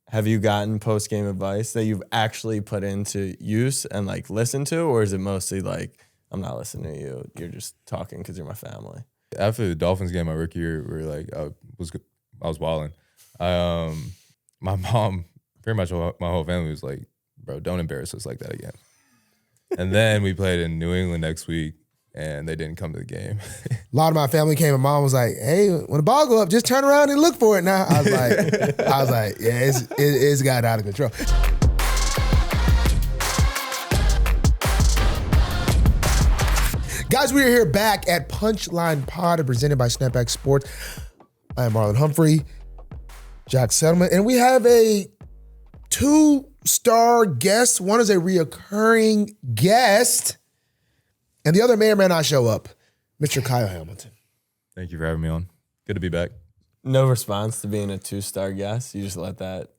have you gotten post-game advice that you've actually put into use and like listened to, or is it mostly like, I'm not listening to you, you're just talking because you're my family? After the Dolphins game my rookie year, we were like, I was wilding. My mom, pretty much my whole family was like, bro, don't embarrass us like that again. And then we played in New England next week, and they didn't come to the game. A lot of my family came, and mom was like, hey, when the ball go up, just turn around and look for it now. I was like, yeah, it's got out of control. Guys, we are here back at Punchline Pod, presented by Snapback Sports. I am Marlon Humphrey, Jack Settlement, and we have a 2-star guest. One is a reoccurring guest, and the other may or may not show up, Mr. Kyle Hamilton. Thank you for having me on. Good to be back. No response to being a 2-star guest. You just let that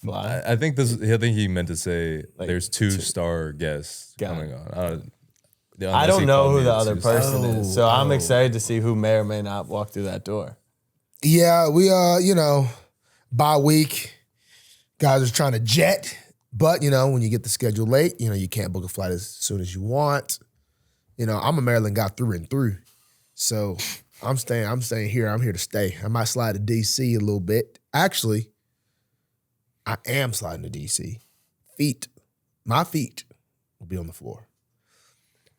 fly. I think he meant to say like there's 2-star guests coming on. I don't know who the other person is, so I'm excited to see who may or may not walk through that door. Yeah, we bye week, guys are trying to jet, but when you get the schedule late, you can't book a flight as soon as you want. I'm a Maryland guy through and through, so I'm staying here. I'm here to stay. I might slide to DC a little bit. Actually, I am sliding to DC. My feet will be on the floor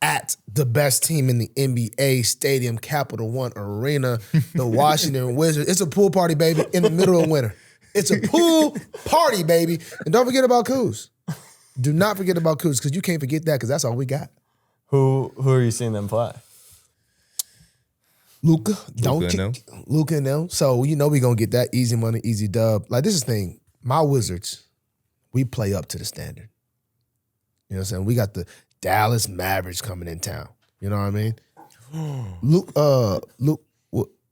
at the best team in the NBA stadium, Capital One Arena, the Washington Wizards. It's a pool party, baby, in the middle of winter. It's a pool party, baby. And don't forget about Kuz. Do not forget about Kuz, because you can't forget that, because that's all we got. Who are you seeing them play? Luka and them. So we're going to get that easy money, easy dub. Like, this is the thing. My Wizards, we play up to the standard. You know what I'm saying? We got the Dallas Mavericks coming in town. You know what I mean? Luke,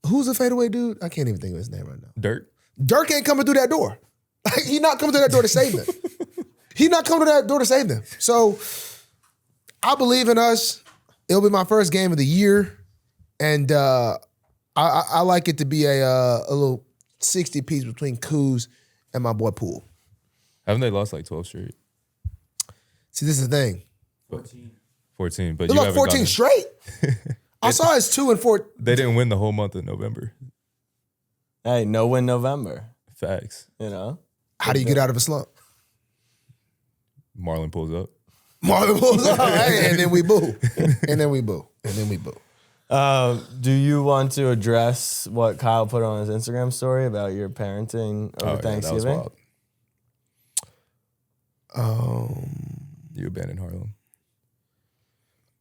who's the fadeaway dude? I can't even think of his name right now. Dirk ain't coming through that door. He's not coming through that door to save them. He's not coming to that door to save them. So I believe in us. It'll be my first game of the year. And I like it to be a little 60 piece between Kuz and my boy Poole. Haven't they lost like 12 straight? See, this is the thing. 14, but they lost 14 straight. I saw it's 2 and 4. They didn't win the whole month of November. Hey, no win November. Facts. How do you get out of a slump? Marlon pulls up. Hey, and then we boo. Do you want to address what Kyle put on his Instagram story about your parenting over Thanksgiving? That was wild. You abandoned Harlem.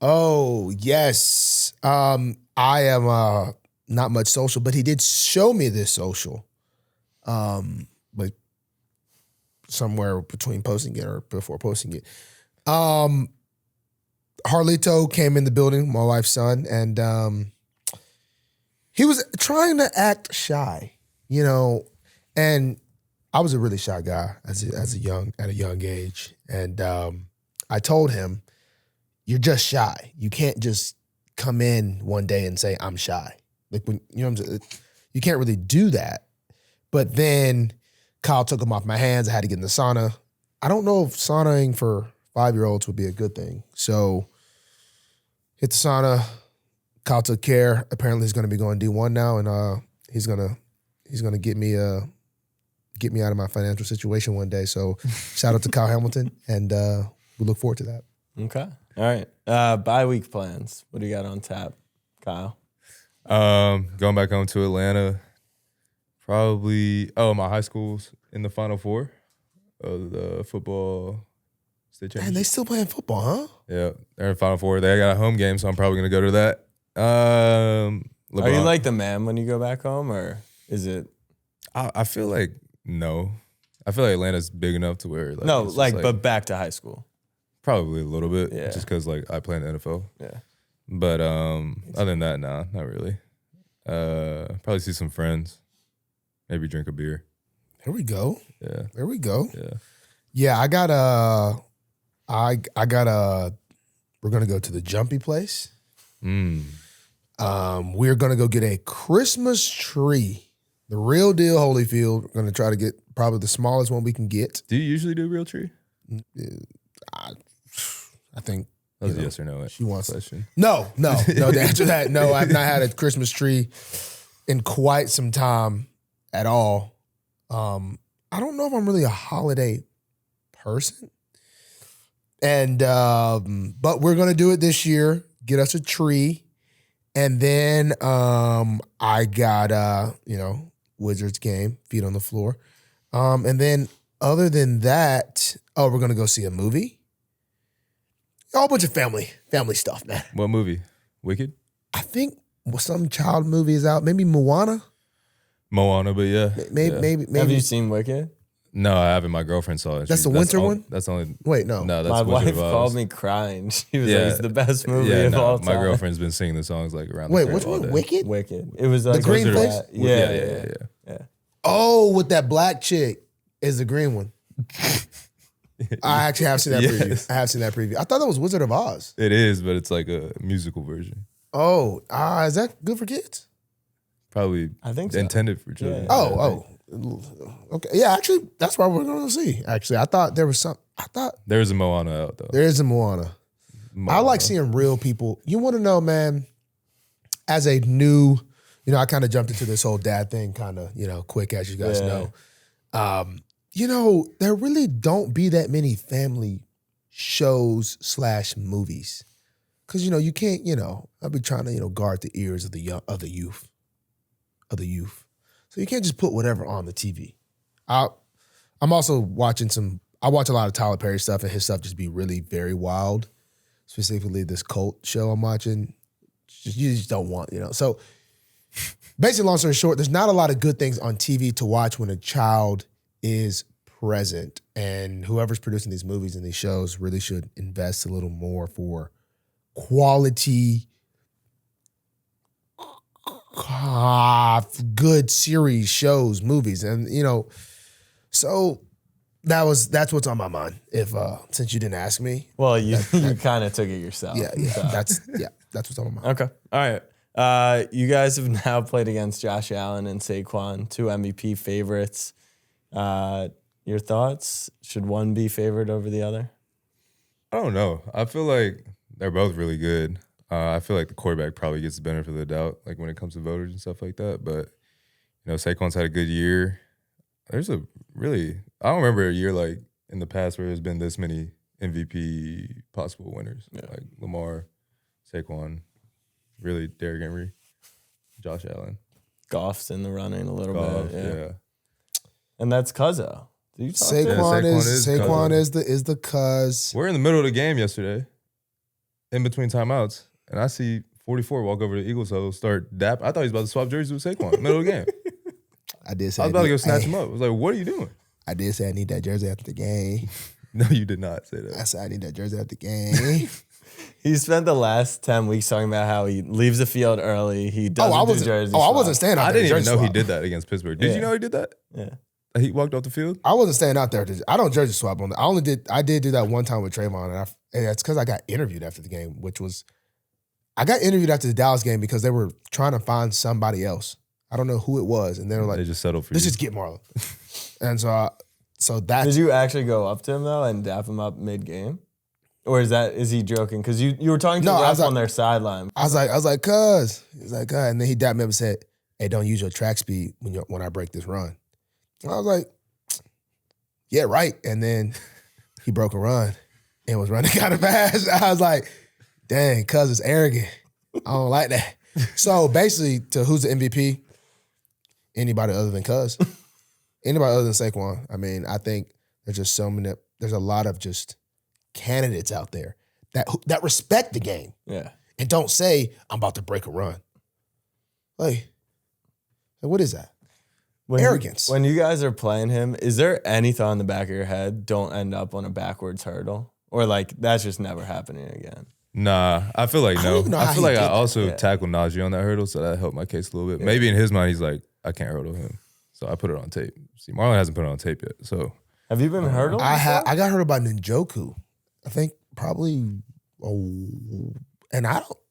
Oh, yes. I am not much social, but he did show me this social. Like somewhere between posting it or before posting it. Harlito came in the building, my wife's son, and he was trying to act shy, and I was a really shy guy at a young age. And I told him, you're just shy. You can't just come in one day and say, I'm shy. Like, when you can't really do that. But then Kyle took him off my hands. I had to get in the sauna. I don't know if saunaing for 5-year-olds would be a good thing. So hit the sauna. Kyle took care. Apparently he's going to be going D1 now, and he's gonna get me out of my financial situation one day. So shout out to Kyle Hamilton, and we look forward to that. Okay. All right. Bye week plans. What do you got on tap, Kyle? Going back home to Atlanta. Probably, my high school's in the Final Four of the football state championship. Man, they still playing football, huh? Yeah, they're in Final Four. They got a home game, so I'm probably going to go to that. Are you like the man when you go back home, or is it? I feel like no. I feel like Atlanta's big enough to where but back to high school. Probably a little bit, yeah. Just because I play in the NFL. Yeah. But other than that, nah, not really. Probably see some friends. Maybe drink a beer. There we go. Yeah. There we go. Yeah. Yeah, we're gonna go to the Jumpy place. We're gonna go get a Christmas tree. The real deal Holyfield. We're gonna try to probably the smallest one we can get. Do you usually do real tree? I think. That was a yes or no She wants question. No. To answer that, no, I've not had a Christmas tree in quite some time at all. I don't know if I'm really a holiday person. And but we're gonna do it this year. Get us a tree. And then I got Wizards game, feet on the floor. And then other than that, we're gonna go see a movie. A whole bunch of family stuff, man. What movie? Wicked? I think some child movie is out. Maybe Moana. But yeah. Maybe. Have you seen Wicked? No, I haven't. My girlfriend saw it. That's the winter one? That's the only. Wait, no. No, that's My Wizard wife of Oz. called me crying. She was like, "It's the best movie of all time." My girlfriend's been singing the songs like around. Wait, the which one? day. Wicked? Wicked. It was like green Wizard of place? Oz. Yeah. Oh, with that black chick is the green one. I actually have seen that preview. I have seen that preview. I thought that was Wizard of Oz. It is, but it's like a musical version. Oh, is that good for kids? Probably I think so. intended for children. Yeah. Oh. Okay. Yeah, actually, that's why we're going to see. Actually, I thought there was some. There's a Moana out though. There is a Moana. I like seeing real people. You want to know, man, as a new, I kind of jumped into this whole dad thing kind of, quick, as you guys know. There really don't be that many family shows / movies. Because, you can't, I'll be trying to, guard the ears of the youth. So you can't just put whatever on the TV. I'm also watching I watch a lot of Tyler Perry stuff, and his stuff just be really very wild. Specifically this cult show I'm watching. You just don't want, So basically, long story short, there's not a lot of good things on TV to watch when a child is present. And whoever's producing these movies and these shows really should invest a little more for quality, good series, shows, movies. And, so that's what's on my mind. If since you didn't ask me. Well, you kind of took it yourself. Yeah. So. That's what's on my mind. Okay. All right. You guys have now played against Josh Allen and Saquon, 2 MVP favorites. Your thoughts? Should one be favored over the other? I don't know. I feel like they're both really good. I feel like the quarterback probably gets the benefit of the doubt, like when it comes to voters and stuff like that. But, Saquon's had a good year. I don't remember a year like in the past where there's been this many MVP possible winners. Yeah. Like Lamar, Saquon, really Derrick Henry, Josh Allen. Goff's in the running a little bit. Yeah. And that's Cuzzo. Saquon is the cuz. We're in the middle of the game yesterday, in between timeouts, and I see 44 walk over to the Eagles huddle, start dap. I thought he was about to swap jerseys with Saquon in the middle of the game. I did say I was about to go snatch him up. I was like, what are you doing? I did say I need that jersey after the game. No, you did not say that. I said I need that jersey after the game. He spent the last 10 weeks talking about how he leaves the field early. He doesn't do jersey I wasn't staying out there. I didn't even know he did that against Pittsburgh. Did you know he did that? Yeah. He walked off the field? I wasn't staying out there. I don't jersey swap on that. I did do that one time with Trayvon, and that's because I got interviewed after the game, I got interviewed after the Dallas game because they were trying to find somebody else. I don't know who it was, and they were like, they just settled for let's you. just get Marlon. And so that. Did you actually go up to him though and dap him up mid-game? Or is he joking? Because you were talking to the ref on their sideline. I was like, cuz. He's like, cuz. And then he dapped me up and said, hey, don't use your track speed when I break this run. And I was like, yeah, right. And then he broke a run and was running kind of fast. I was like, dang, cuz is arrogant. I don't like that. So basically, to who's the MVP? Anybody other than cuz. Anybody other than Saquon. I mean, I think there's a lot of just candidates out there that respect the game. Yeah. And don't say, I'm about to break a run. Like what is that? Arrogance. When you guys are playing him, is there any thought in the back of your head, don't end up on a backwards hurdle? Or like, that's just never happening again? Nah, I feel like no. I feel like I also tackled Najee on that hurdle, so that helped my case a little bit. Yeah. Maybe in his mind, he's like, I can't hurdle him. So I put it on tape. See, Marlon hasn't put it on tape yet. So have you been hurdled? I got hurdled by Njoku. I think probably, and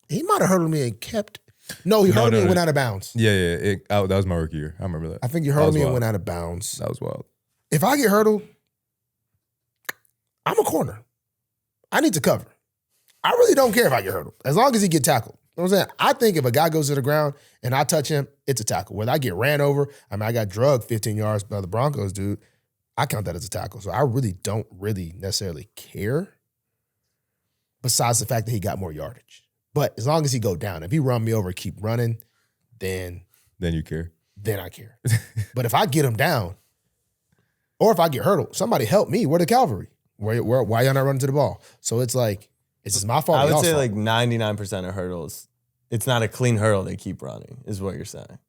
he might have hurdled me and kept. No, he hurdled me and went out of bounds. Yeah. That was my rookie year. I remember that. I think you hurdled me and went out of bounds. That was wild. if I get hurdled, I'm a corner. I need to cover. I really don't care if I get hurdled, as long as he get tackled. You know what I'm saying? I think if a guy goes to the ground and I touch him, it's a tackle. Whether I get ran over, I got drugged 15 yards by the Broncos, dude, I count that as a tackle. So I really don't necessarily care, besides the fact that he got more yardage. But as long as he go down, if he run me over, keep running, then you care. Then I care. But if I get him down, or if I get hurdled, somebody help me. Where the cavalry? Why y'all not running to the ball? So it's like, it's just my fault. I would say fault. like 99% of hurdles, it's not a clean hurdle they keep running, is what you're saying.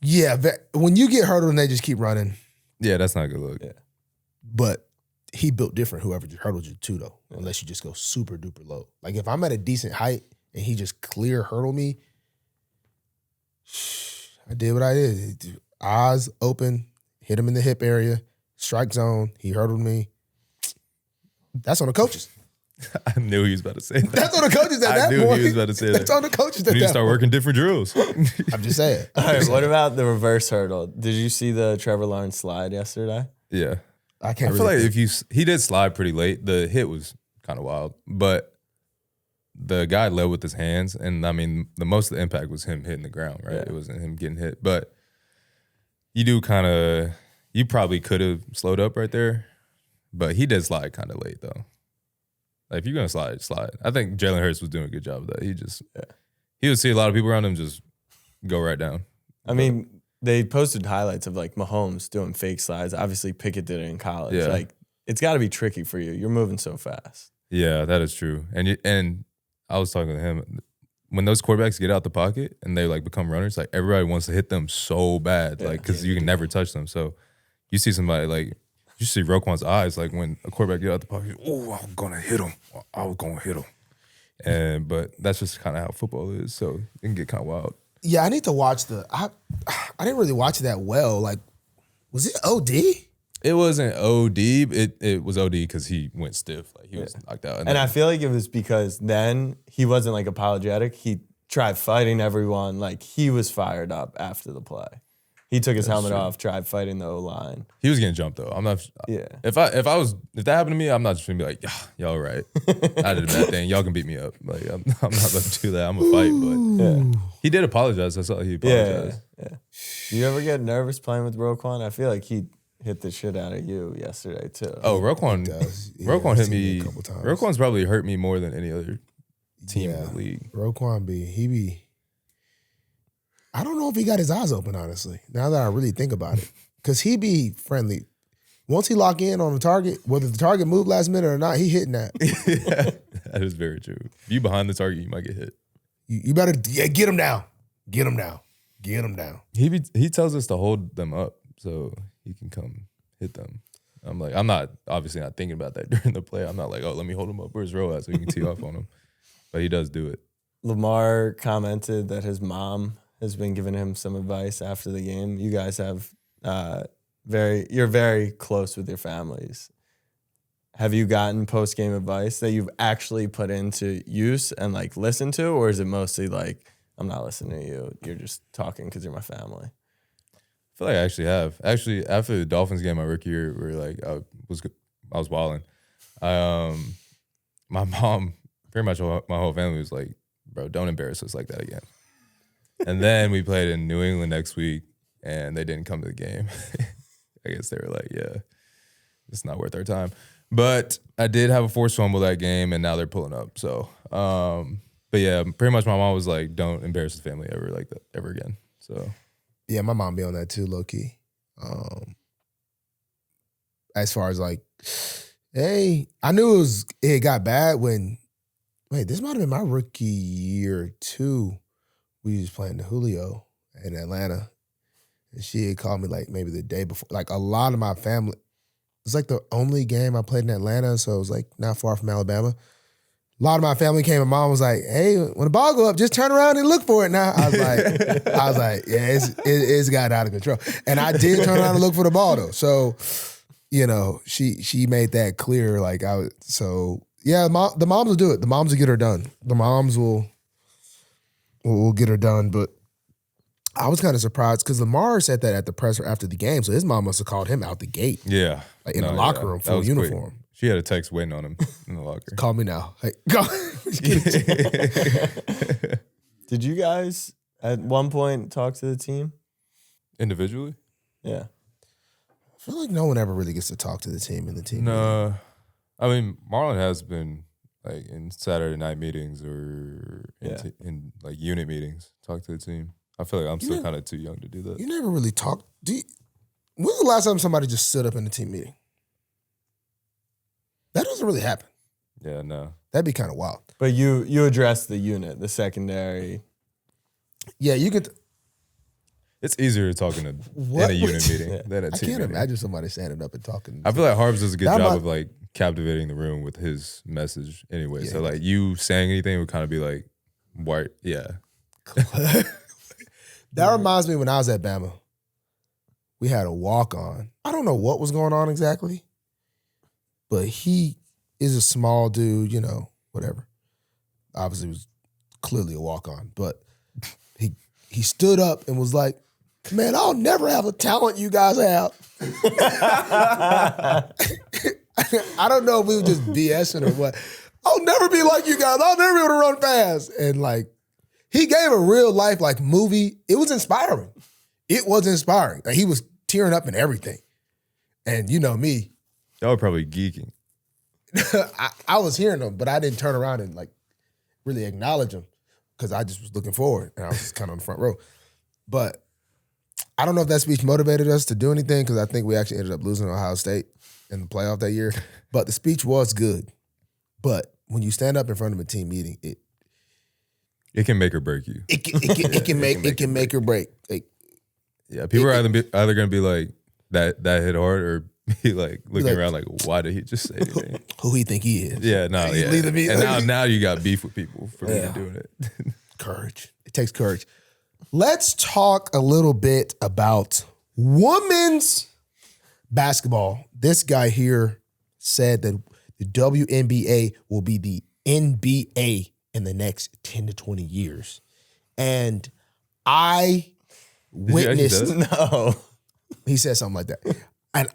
Yeah, when you get hurdled and they just keep running. Yeah, that's not a good look. Yeah. But he built different, whoever just hurdled you too, though, unless you just go super duper low. Like if I'm at a decent height and he just clear hurdle me, I did what I did. Eyes open, hit him in the hip area, strike zone, he hurdled me. That's on the coaches. I knew he was about to say that. That's on the coaches at that point. I knew he was about to say that. That's on the coaches at that We need to start point. working different drills. I'm just saying. All right, what about the reverse hurdle? Did you see the Trevor Lawrence slide yesterday? Yeah. I can't I feel really like he did slide pretty late. The hit was kind of wild, but the guy led with his hands, and I mean, the most of the impact was him hitting the ground, right? Yeah. It wasn't him getting hit, but you probably could have slowed up right there, but he did slide kind of late though. Like if you're gonna slide, slide. I think Jalen Hurts was doing a good job of that. He would see a lot of people around him just go right down. I mean, they posted highlights of like Mahomes doing fake slides. Obviously, Pickett did it in college. Yeah. Like it's got to be tricky for you. You're moving so fast. Yeah, that is true. And I was talking to him, when those quarterbacks get out the pocket and they like become runners, like everybody wants to hit them so bad, like because you can never touch them. So you see somebody like, you see Roquan's eyes, like when a quarterback get out the pocket, oh, I'm gonna hit him. I was gonna hit him. But that's just kind of how football is. So it can get kind of wild. Yeah, I need to watch I didn't really watch it that well. Like, was it OD? It wasn't OD. It was OD because he went stiff. Like he was knocked out. And I feel like it was because then he wasn't like apologetic. He tried fighting everyone. Like he was fired up after the play. He took his helmet off, tried fighting the O-line. He was getting jumped though. I'm not. Yeah. If that happened to me, I'm not just gonna be like, y'all right. I did a bad thing. Y'all can beat me up. Like I'm not about to do that. I'm gonna fight. But he did apologize. I saw he apologized. Yeah. Do you ever get nervous playing with Roquan? I feel like he hit the shit out of you yesterday too. Oh, Roquan. Roquan hit me a couple times. Roquan's probably hurt me more than any other team in the league. Roquan I don't know if he got his eyes open, honestly, now that I really think about it. Because he be friendly. Once he lock in on the target, whether the target moved last minute or not, he hitting that. That is very true. If you behind the target, you might get hit. You better get him down. Get him down. Get him down. He tells us to hold them up so he can come hit them. I'm like, I'm not obviously not thinking about that during the play. I'm not like, oh, let me hold him up. Where's Roa so he can tee off on him. But he does do it. Lamar commented that his mom has been giving him some advice after the game. You guys have you're very close with your families. Have you gotten post-game advice that you've actually put into use and like listened to, or is it mostly like, I'm not listening to you, you're just talking because you're my family? I feel like I actually have. Actually, after the Dolphins game my rookie year, where like I was wilding. My mom, pretty much my whole family was like, bro, don't embarrass us like that again. And then we played in New England next week, and they didn't come to the game. I guess they were like, yeah, it's not worth our time. But I did have a forced fumble that game, and now they're pulling up. So, but yeah, pretty much my mom was like, don't embarrass the family ever like that ever again. So, Yeah, my mom be on that too, low key. As far as like, hey, I knew it got bad when, this might have been my rookie year too. We was playing the Julio in Atlanta, and she had called me like maybe the day before. Like a lot of my family, it's like the only game I played in Atlanta, so it was like not far from Alabama. A lot of my family came, and mom was like, "Hey, when the ball go up, just turn around and look for it." Now I was like, yeah, it's got out of control, and I did turn around and look for the ball though. So, she made that clear. Like yeah, the moms will do it. The moms will get her done. The moms will get her done. But I was kind of surprised because Lamar said that at the presser after the game, so his mom must have called him out the gate. Yeah. Like in the locker room, That full was uniform. quick. She had a text waiting on him in the locker. Call me now. Hey, go. Did you guys at one point talk to the team? Individually? Yeah. I feel like no one ever really gets to talk to the team in the team. No. I mean, Marlon has been like in Saturday night meetings or in like unit meetings, talk to the team. I feel like I'm still kind of too young to do that. You never really talked. When's the last time somebody just stood up in a team meeting? That doesn't really happen. Yeah, no. That'd be kind of wild. But you addressed the unit, the secondary. Yeah, you could. It's easier to talk in a unit meeting than a I team can't meeting. imagine somebody standing up and talking. I feel like Harbs does a good That job might- of like captivating the room with his message anyway. Yeah. So like you saying anything would kind of be like, what? Yeah. That reminds me when I was at Bama. We had a walk-on. I don't know what was going on exactly, but he is a small dude, whatever. Obviously, it was clearly a walk-on, but he stood up and was like, "Man, I'll never have the talent you guys have." I don't know if we were just BSing or what. I'll never be like you guys. I'll never be able to run fast. And like, he gave a real life like movie. It was inspiring. It was inspiring. Like, he was tearing up and everything. And you know me, Y'all were probably geeking. I was hearing him, but I didn't turn around and like really acknowledge him because I just was looking forward and I was just kind of on the front row. But I don't know if that speech motivated us to do anything because I think we actually ended up losing to Ohio State in the playoff that year. But the speech was good. But when you stand up in front of a team meeting, It can make or break you. it can make or break. Like, Yeah, people are either going to be like, that hit hard, or be like looking around like, why did he just say anything? who he think he is? Yeah, no, He's yeah. leading me- And now you got beef with people for even doing it. Courage. It takes courage. Let's talk a little bit about women's basketball. This guy here said that the WNBA will be the NBA in the next 10 to 20 years. And I you actually say witnessed, No. he said something like that. And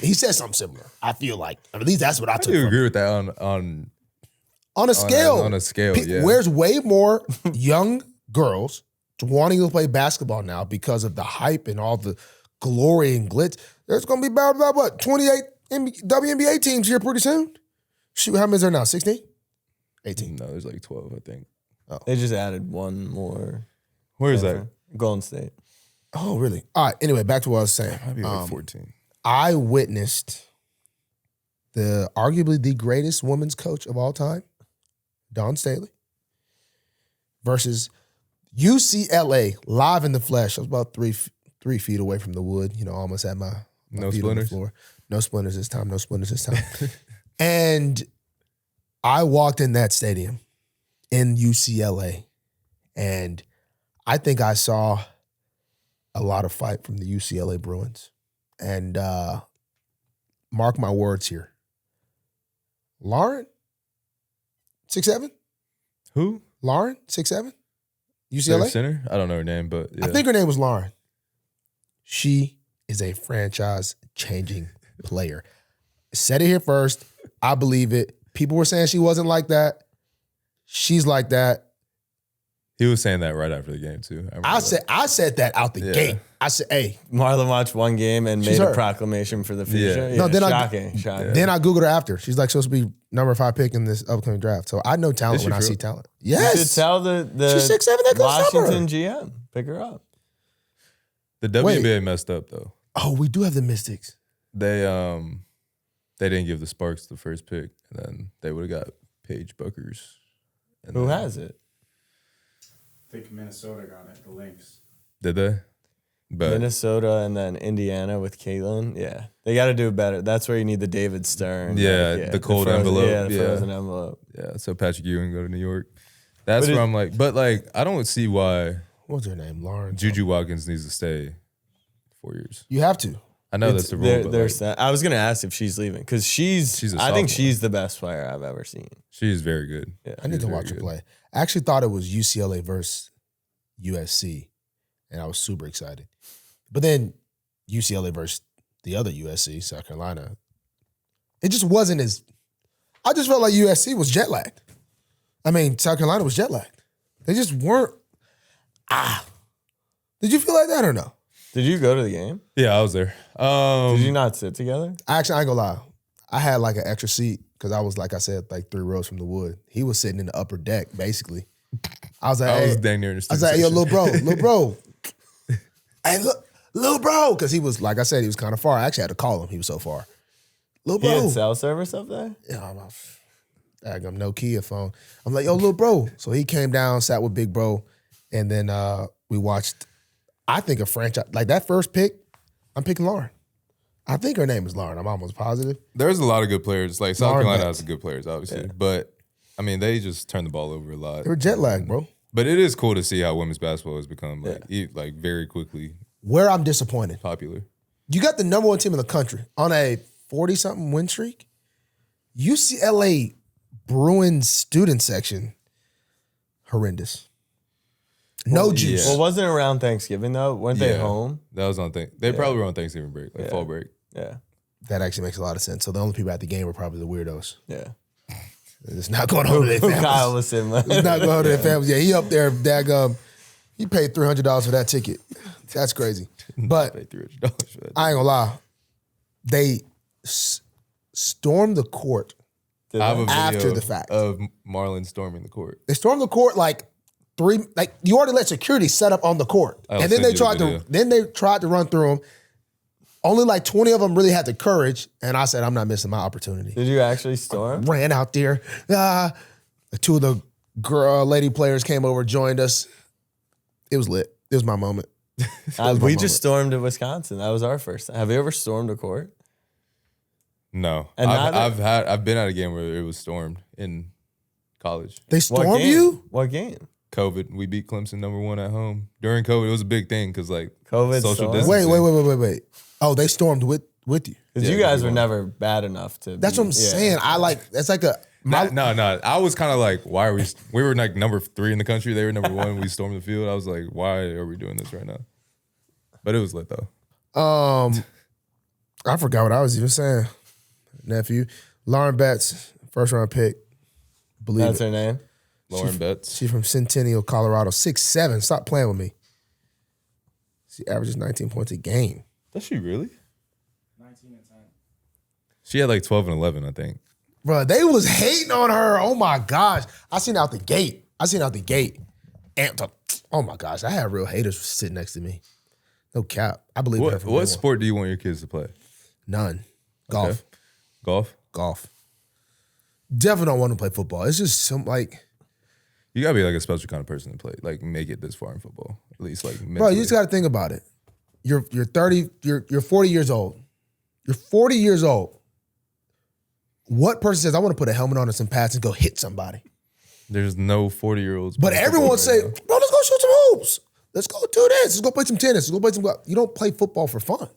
he said something similar. I feel like, at least that's what I I took do from agree it. with that on On a scale. on a scale, yeah. Where's way more young girls wanting to play basketball now because of the hype and all the glory and glitz. There's going to be about what, 28 WNBA teams here pretty soon? Shoot, how many is there now, 16? 18. No, there's like 12, I think. They just added one more. Where is that? Golden State. Oh, really? All right, anyway, back to what I was saying. Might be like 14. I witnessed arguably the greatest women's coach of all time, Dawn Staley, versus UCLA live in the flesh. I was about 3 feet away from the wood, almost at my No feet on the splinters? floor. No splinters this time. No splinters this time. And I walked in that stadium in UCLA, and I think I saw a lot of fight from the UCLA Bruins. And mark my words here. Lauren, 6'7"? Who? Lauren, 6'7"? Their UCLA? center? I don't know her name, but yeah. I think her name was Lauren. She is a franchise-changing player. Said it here first. I believe it. People were saying she wasn't like that. She's like that. He was saying that right after the game too. I said that out the Yeah. gate. I said, hey. Marlon watched one game and She's made hurt. a proclamation for the future. Yeah. No, then shocking. Then I Googled her after. She's like supposed to be number 5 pick in this upcoming draft. So I know talent Is she when I for see real? talent. You should Yes. tell the She's 6'7", that goes Washington GM. Pick her up. The WNBA messed up though. Oh, we do have the Mystics. They didn't give the Sparks the first pick, and then they would have got Paige Buckers. And Who then- has it? I think Minnesota got it, the Lynx. Did they? But Minnesota and then Indiana with Caitlin. Yeah. They got to do better. That's where you need the David Stern. Yeah, the cold frozen, envelope. Yeah, the Yeah. frozen envelope. yeah, so Patrick Ewing go to New York. That's But where I'm like, but like, I don't see why What's her name? Lauren. Juju Watkins needs to stay 4 years. You have to. I know that's the rule, but There's like, that. I was going to ask if she's leaving because She's a I think sophomore. she's the best player I've ever seen. she's very good. Yeah. I need She's to very watch her good. play. I actually thought it was UCLA versus USC. and I was super excited. But then UCLA versus the other USC, South Carolina, it just wasn't as. I just felt like USC was jet lagged. I mean, South Carolina was jet lagged. They just weren't. Did you feel like that or no? Did you go to the game? Yeah, I was there. Did you not sit together? I ain't gonna lie. I had like an extra seat because I was, like I said, like 3 rows from the wood. He was sitting in the upper deck, basically. I was like, I was hey. dang near in the I was like, hey, yo, section. little bro. Hey, look, little bro. Because he was, like I said, he was kind of far. I actually had to call him. He was so far. Little He bro. had cell service up there? Yeah, I'm a Nokia phone. I'm like, yo, little bro. So he came down, sat with big bro, and then we watched, I think, a franchise. Like that first pick, I'm picking Lauren. I think her name is Lauren. I'm almost positive. There's a lot of good players. Like South Lauren Carolina Betts. has good players, obviously. But, I mean, they just turn the ball over a lot. They were jet lagged, bro. But it is cool to see how women's basketball has become like very quickly Where I'm disappointed. popular. You got the number 1 team in the country on a 40-something win streak. UCLA Bruins student section, horrendous. No juice. Well, wasn't it around Thanksgiving, though? Weren't they home? That was on They probably were on Thanksgiving break, like fall break. Yeah. That actually makes a lot of sense. So the only people at the game were probably the weirdos. Yeah. It's not going home to their families. Kyle was sitting like, It's not going home to their families. Yeah, he up there, daggum. He paid $300 for that ticket. That's crazy. But Paid $300 for that. I ain't gonna lie. They stormed the court. I have a video After the fact. of Marlon storming the court. They stormed the court like you already let security set up on the court. I'll And then send they you the tried to run through them. Only like 20 of them really had the courage. And I said, I'm not missing my opportunity. Did you actually storm? Ran out there. 2 of the lady players came over, joined us. It was lit. It was my moment. We just stormed to Wisconsin. That was our first time. Have you ever stormed a court? No. And I've been at a game where it was stormed in college. They What stormed game? you? What game? COVID, we beat Clemson #1 at home. During COVID, it was a big thing because like COVID social storm? distancing. Wait. Oh, they stormed with you. Because Yeah, you guys we were won. never bad enough to. That's what I'm saying. That's like a. No. I was kind of like, why are we? We were like number 3 in the country. They were number 1. We stormed the field. I was like, why are we doing this right now? But it was lit though. I forgot what I was even saying. Nephew, Lauren Betts, first round pick. Believe That's it. her name. Lauren Betts. She's from Centennial, Colorado. 6'7". Stop playing with me. She averages 19 points a game. Does she really? 19 and 10. She had like 12 and 11, I think. Bro, they was hating on her. Oh my gosh. I seen out the gate. And oh my gosh, I had real haters sitting next to me. No cap. I believe her from day one. What sport do you want your kids to play? None. Golf. Okay. Golf? Golf. Definitely don't want to play football. It's just some like, You gotta be like a special kind of person to play, like make it this far in football. At least like mentally. bro, you just got to think about it. You're 30, you're 40 years old. You're 40 years old. What person says, I want to put a helmet on and some pads and go hit somebody? There's no 40-year-olds. But playing everyone football say, right now. bro, let's go shoot some hoops. Let's go do this. Let's go play some tennis. Let's go play some golf. You don't play football for fun.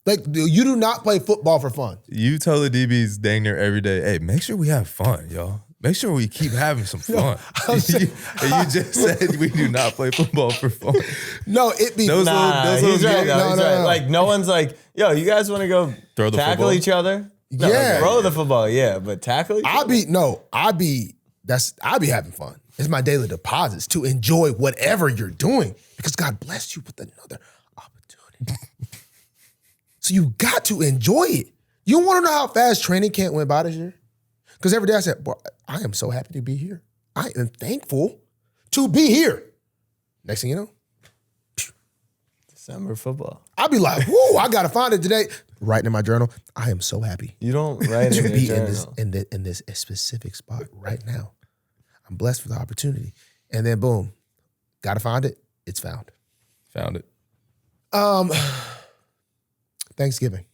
Like, you do not play football for fun. You tell the DBs dang near every day, hey, make sure we have fun, y'all. Make sure we keep having some fun. And you just said we do not play football for fun. No, it be Those Nah, those he's little right. games- Though, he's right. Like no one's like, yo, you guys want to go Throw the tackle football? each other? No, Yeah. like, throw the football, yeah, but tackle each other. I be having fun. It's my daily deposits to enjoy whatever you're doing because God blessed you with another opportunity. So you got to enjoy it. You want to know how fast training camp went by this year? Because every day I said, bro, I am so happy to be here. I am thankful to be here. Next thing you know, December football. I'll be like, whoa, I got to find it today. Writing in my journal, I am so happy You don't write to in be your in this journal. in this specific spot right now. I'm blessed for the opportunity. And then boom, gotta find it. It's found. Found it. Thanksgiving.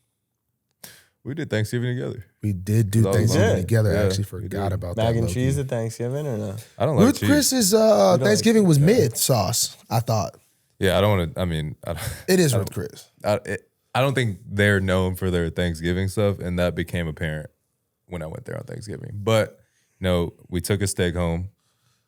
We did Thanksgiving together. We did do That was Thanksgiving long. together. I Yeah, actually we forgot did. about that. Mac and low-key. cheese at Thanksgiving or no? I don't like Ruth cheese. Chris's Thanksgiving was mid sauce, I thought. Yeah, I don't want to. I mean, It is Ruth Chris. I don't think they're known for their Thanksgiving stuff, and that became apparent when I went there on Thanksgiving. But no, we took a steak home.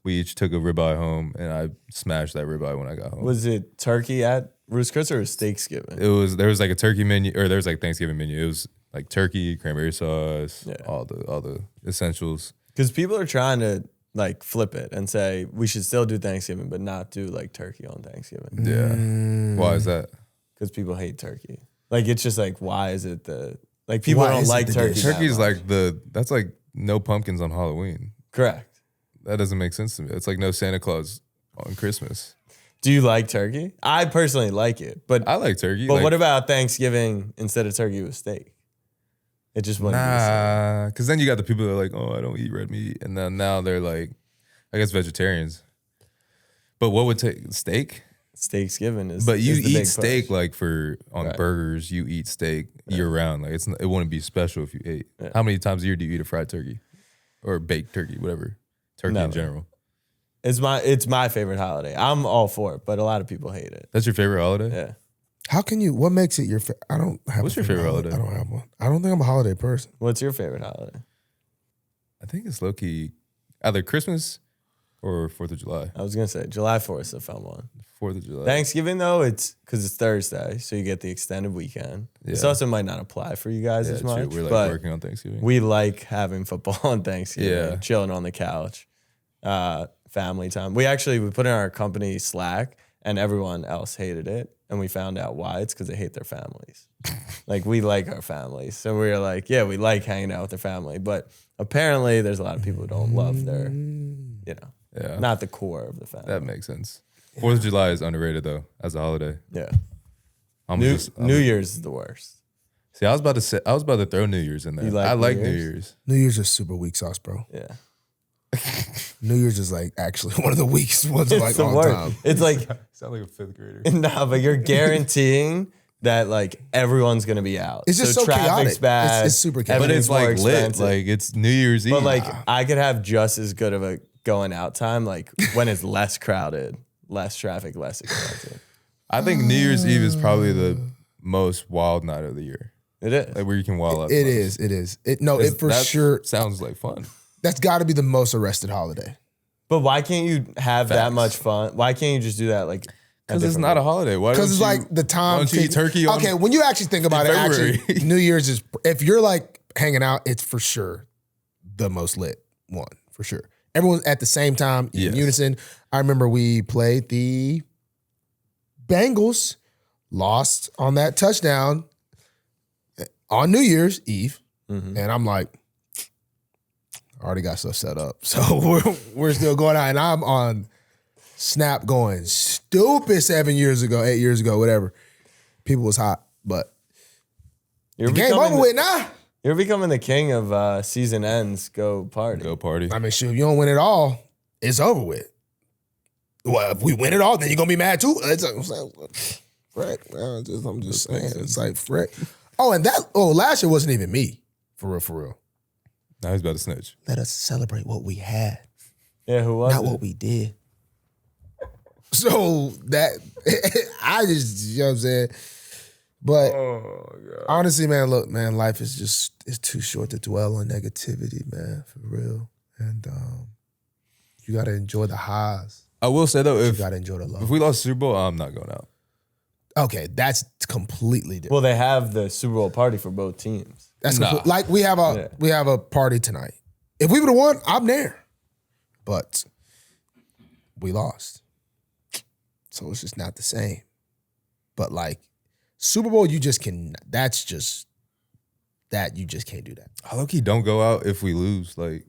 we each took a ribeye home, and I smashed that ribeye when I got home. Was it turkey at Ruth's Chris or was Steaksgiving? There was like a turkey menu, or there was like Thanksgiving menu. It was like turkey, cranberry sauce, all the essentials. Because people are trying to like flip it and say we should still do Thanksgiving, but not do like turkey on Thanksgiving. Yeah. Why is that? Because people hate turkey. Like it's just like why is it like people Why don't is it like the turkey. dish? that Turkey's much. like that's like no pumpkins on Halloween. Correct. That doesn't make sense to me. It's like no Santa Claus on Christmas. Do you like turkey? I personally like it, but I like turkey. But like, what about Thanksgiving instead of turkey with steak? It just wouldn't be the same. Nah, because then you got the people that are like, oh, I don't eat red meat, and then now they're like, I guess vegetarians. But what would take steak? Steaksgiving is. But you is the eat big steak push. like on Right. burgers. You eat steak year round. Like it wouldn't be special if you ate. Yeah. How many times a year do you eat a fried turkey or baked turkey, whatever? Turkey Never. in general. It's my favorite holiday. I'm all for it, but a lot of people hate it. That's your favorite holiday? Yeah. How can you? What makes it your? I don't have. What's a your favorite holiday? I don't have one. I don't think I'm a holiday person. What's your favorite holiday? I think it's low key either Christmas or 4th of July. I was gonna say July 4th is a fun one. 4th of July. Thanksgiving though, it's because it's Thursday, so you get the extended weekend. This Yeah. also might not apply for you guys Yeah, as true. much, We're like but working on Thanksgiving. we like having football on Thanksgiving, Yeah. chilling on the couch, family time. We put in our company Slack, and everyone else hated it, and we found out why. It's because they hate their families. Like we like our families, so we were like, yeah, we like hanging out with their family, but apparently there's a lot of people who don't love their, Yeah. not the core of the family. That makes sense. 4th of July is underrated though as a holiday. Yeah. I'm New Year's is the worst. See, I was about to throw New Year's in there. You like I like New New Year's? Year's. New Year's is super weak sauce, bro. Yeah. New Year's is like actually one of the weakest ones of It's like the all worst. time. It's like, Sound like a 5th grader. nah, but you're guaranteeing that like everyone's gonna be out. It's just so traffic's chaotic. bad. It's super chaotic. But everything's it's like more lit. expensive. Like it's New Year's Eve. But like I could have just as good of a going out time like when it's less crowded, less traffic, less expensive. I think New Year's Eve is probably the most wild night of the year. It is. Like where you can wild out. It is. It is. It for That sure. sounds like fun. That's got to be the most arrested holiday. But why can't you have that Facts. much fun? Why can't you just do that like Because it's not a holiday. Why? Because it's don't you- like the time. Why don't you eat turkey on? Okay, when you actually think about it, February? actually, New Year's is, if you're like hanging out, it's for sure the most lit one, for sure. Everyone's at the same time in Yes. unison. I remember we played the Bengals, lost on that touchdown on New Year's Eve, and I'm like, I already got stuff set up. So we're still going out, and I'm on Snap going stupid 8 years ago, whatever. People was hot, but You're the game becoming over with now. You're becoming the king of season ends. Go party. Go party. I mean, shoot, if you don't win it all, it's over with. Well, if we win it all, then you're gonna be mad too. It's like, frick. I'm just saying. It's like frick. Oh, and last year wasn't even me. For real. Now he's about to snitch. Let us celebrate what we had, Yeah, who was not it? what we did. So that I just, you know what I'm saying? But honestly, man, look, man, life is just, it's too short to dwell on negativity, man, for real. And you gotta enjoy the highs. I will say though, You if gotta enjoy the lows. we lost Super Bowl, I'm not going out. Okay, that's completely different. Well, they have the Super Bowl party for both teams. That's Nah. like we have a party tonight. If we would have won, I'm there. But we lost. So it's just not the same. But like Super Bowl, you just can, that's just, that you just can't do that. I low-key don't go out if we lose, like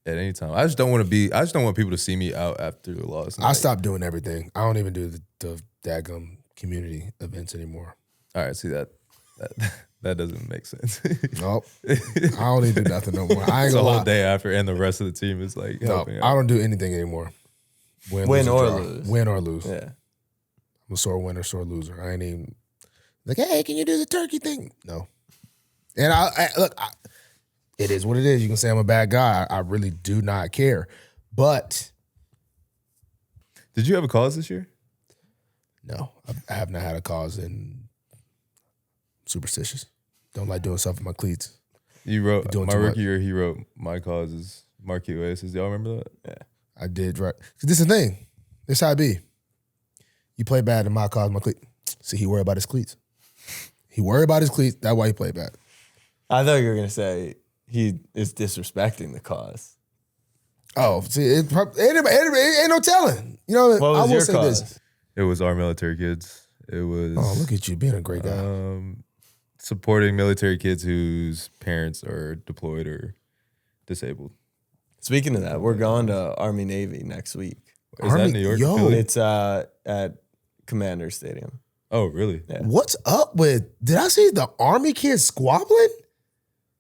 at any time. I just don't want people to see me out after the loss. I stopped doing everything. I don't even do the daggum community events anymore. All right, see that doesn't make sense. Nope. I don't even do nothing no more. I ain't It's a gonna whole lie. day after, and the rest of the team is like No, helping out. I don't do anything anymore. Win or draw. lose. Win or lose. Yeah. I'm a sore winner, sore loser. I ain't even like, hey, can you do the turkey thing? No. And look, it is what it is. You can say I'm a bad guy. I really do not care. But Did you have a cause this year? no, I have not had a cause in superstitious. Don't like doing stuff with my cleats. You wrote Doing my too rookie much. year. He wrote my cause is Marquee Oasis. Y'all remember that? Yeah. I did right. This is the thing. This how it be. You play bad in my cause, my cleat. See, he worried about his cleats. He worried about his cleats. That's why he played bad. I thought you were gonna say he is disrespecting the cause. Oh, see, ain't no telling. You know, What was I will your say cause? this. It was our military kids. It was Oh, look at you being a great guy. supporting military kids whose parents are deployed or disabled. Speaking of that, we're going to Army Navy next week. Is that New York? Yo. Philly? It's at Commander Stadium. Oh, really? Yeah. What's up with? Did I see the Army kids squabbling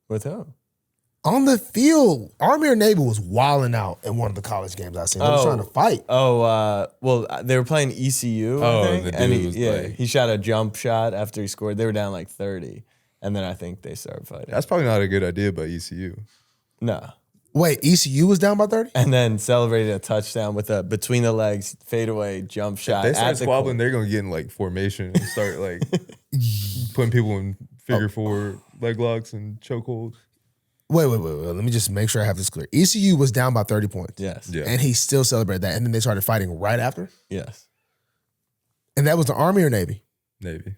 With who? on the field? Army or Navy was wilding out in one of the college games I seen. They was trying to fight. Oh, well, they were playing ECU, Oh, I think. the And dude was like- he shot a jump shot after he scored. They were down like 30. And then I think they started fighting. That's probably not a good idea by ECU. No. Wait, ECU was down by 30? And then celebrated a touchdown with a between the legs fadeaway jump shot. They start at the squabbling, court. they're gonna get in like formation and start like putting people in figure four leg locks and chokeholds. Wait. Let me just make sure I have this clear. ECU was down by 30 points. Yes. Yeah. And he still celebrated that. And then they started fighting right after. Yes. And that was the Army or Navy? Navy.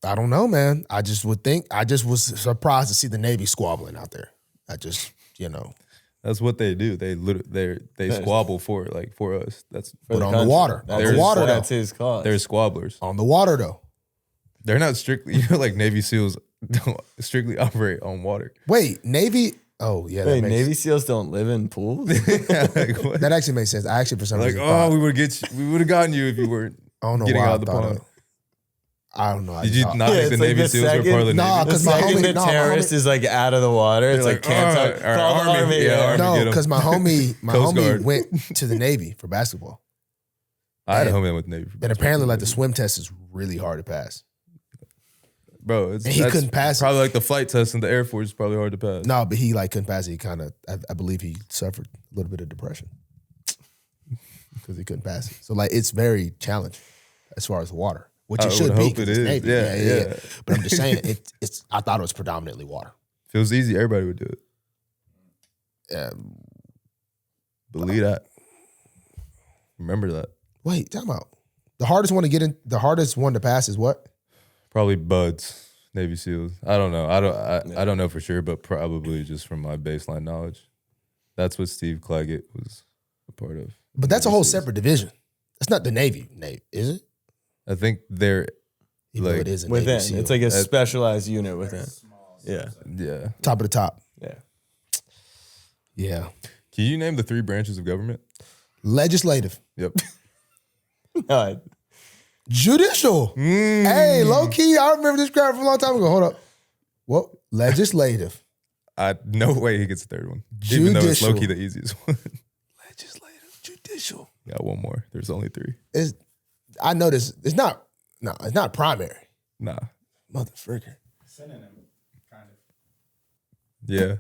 I don't know, man. I just was surprised to see the Navy squabbling out there. I just, That's what they do. They squabble for us. That's For the on the country. water. That's On the his- water, That's though. his cause. they're squabblers. on the water, though. They're not strictly like Navy SEALs don't strictly operate on water. Wait, Navy. Oh, yeah. Wait, that makes, Navy SEAls don't live in pools? Like, what? that actually makes sense. I actually, for some Like, reason, oh, thought, we would have gotten you if you weren't I don't know getting why out I of the thought pond. of- I don't know. I Did just you thought- not Yeah, think the it's like Navy the SEAls were second- part of the Nah, Navy? The 'cause my second homie- the no, my terrorist homie- is like out of the water, it's They're like can't like, touch. our Call the army, army. yeah, army. No, get 'em. because my Coast homie Guard. went to the Navy for basketball. I had a and- homie with Navy. And apparently, like, the swim test is really hard to pass. Bro, it's, And he that's couldn't pass it. Probably like the flight test in the Air Force is probably hard to pass. No, but he, like, couldn't pass it. He kind of, I believe he suffered a little bit of depression because he couldn't pass it. So, like, it's very challenging as far as water, which I it should would be. hope 'cause it it's is. Navy. Yeah. But I'm just saying, it's. I thought it was predominantly water. If it was easy, everybody would do it. Believe that. Remember that. Wait, talk about the hardest one to get in. The hardest one to pass is what? Probably buds, Navy SEAls. I don't know. I don't know for sure, but probably just from my baseline knowledge. That's what Steve Claggett was a part of. But that's a Navy whole SEALs. separate division. It's not the Navy, is it? I think they're Even though Like, it is a Within. Navy SEAL. It's like a That- specialized unit within. Yeah. yeah. top of the top. Yeah. Yeah. Can you name the 3 branches of government? Legislative, Yep. No, judicial. Hey, low key, I remember this crap from a long time ago. Hold up. What? Legislative. No way he gets the 3rd one. Even though it's low key Judicial. the easiest one. Legislative, judicial. Got one more. There's only 3. I know this. It's not primary. Nah. Motherfucker. Synonym, kind of. Yeah.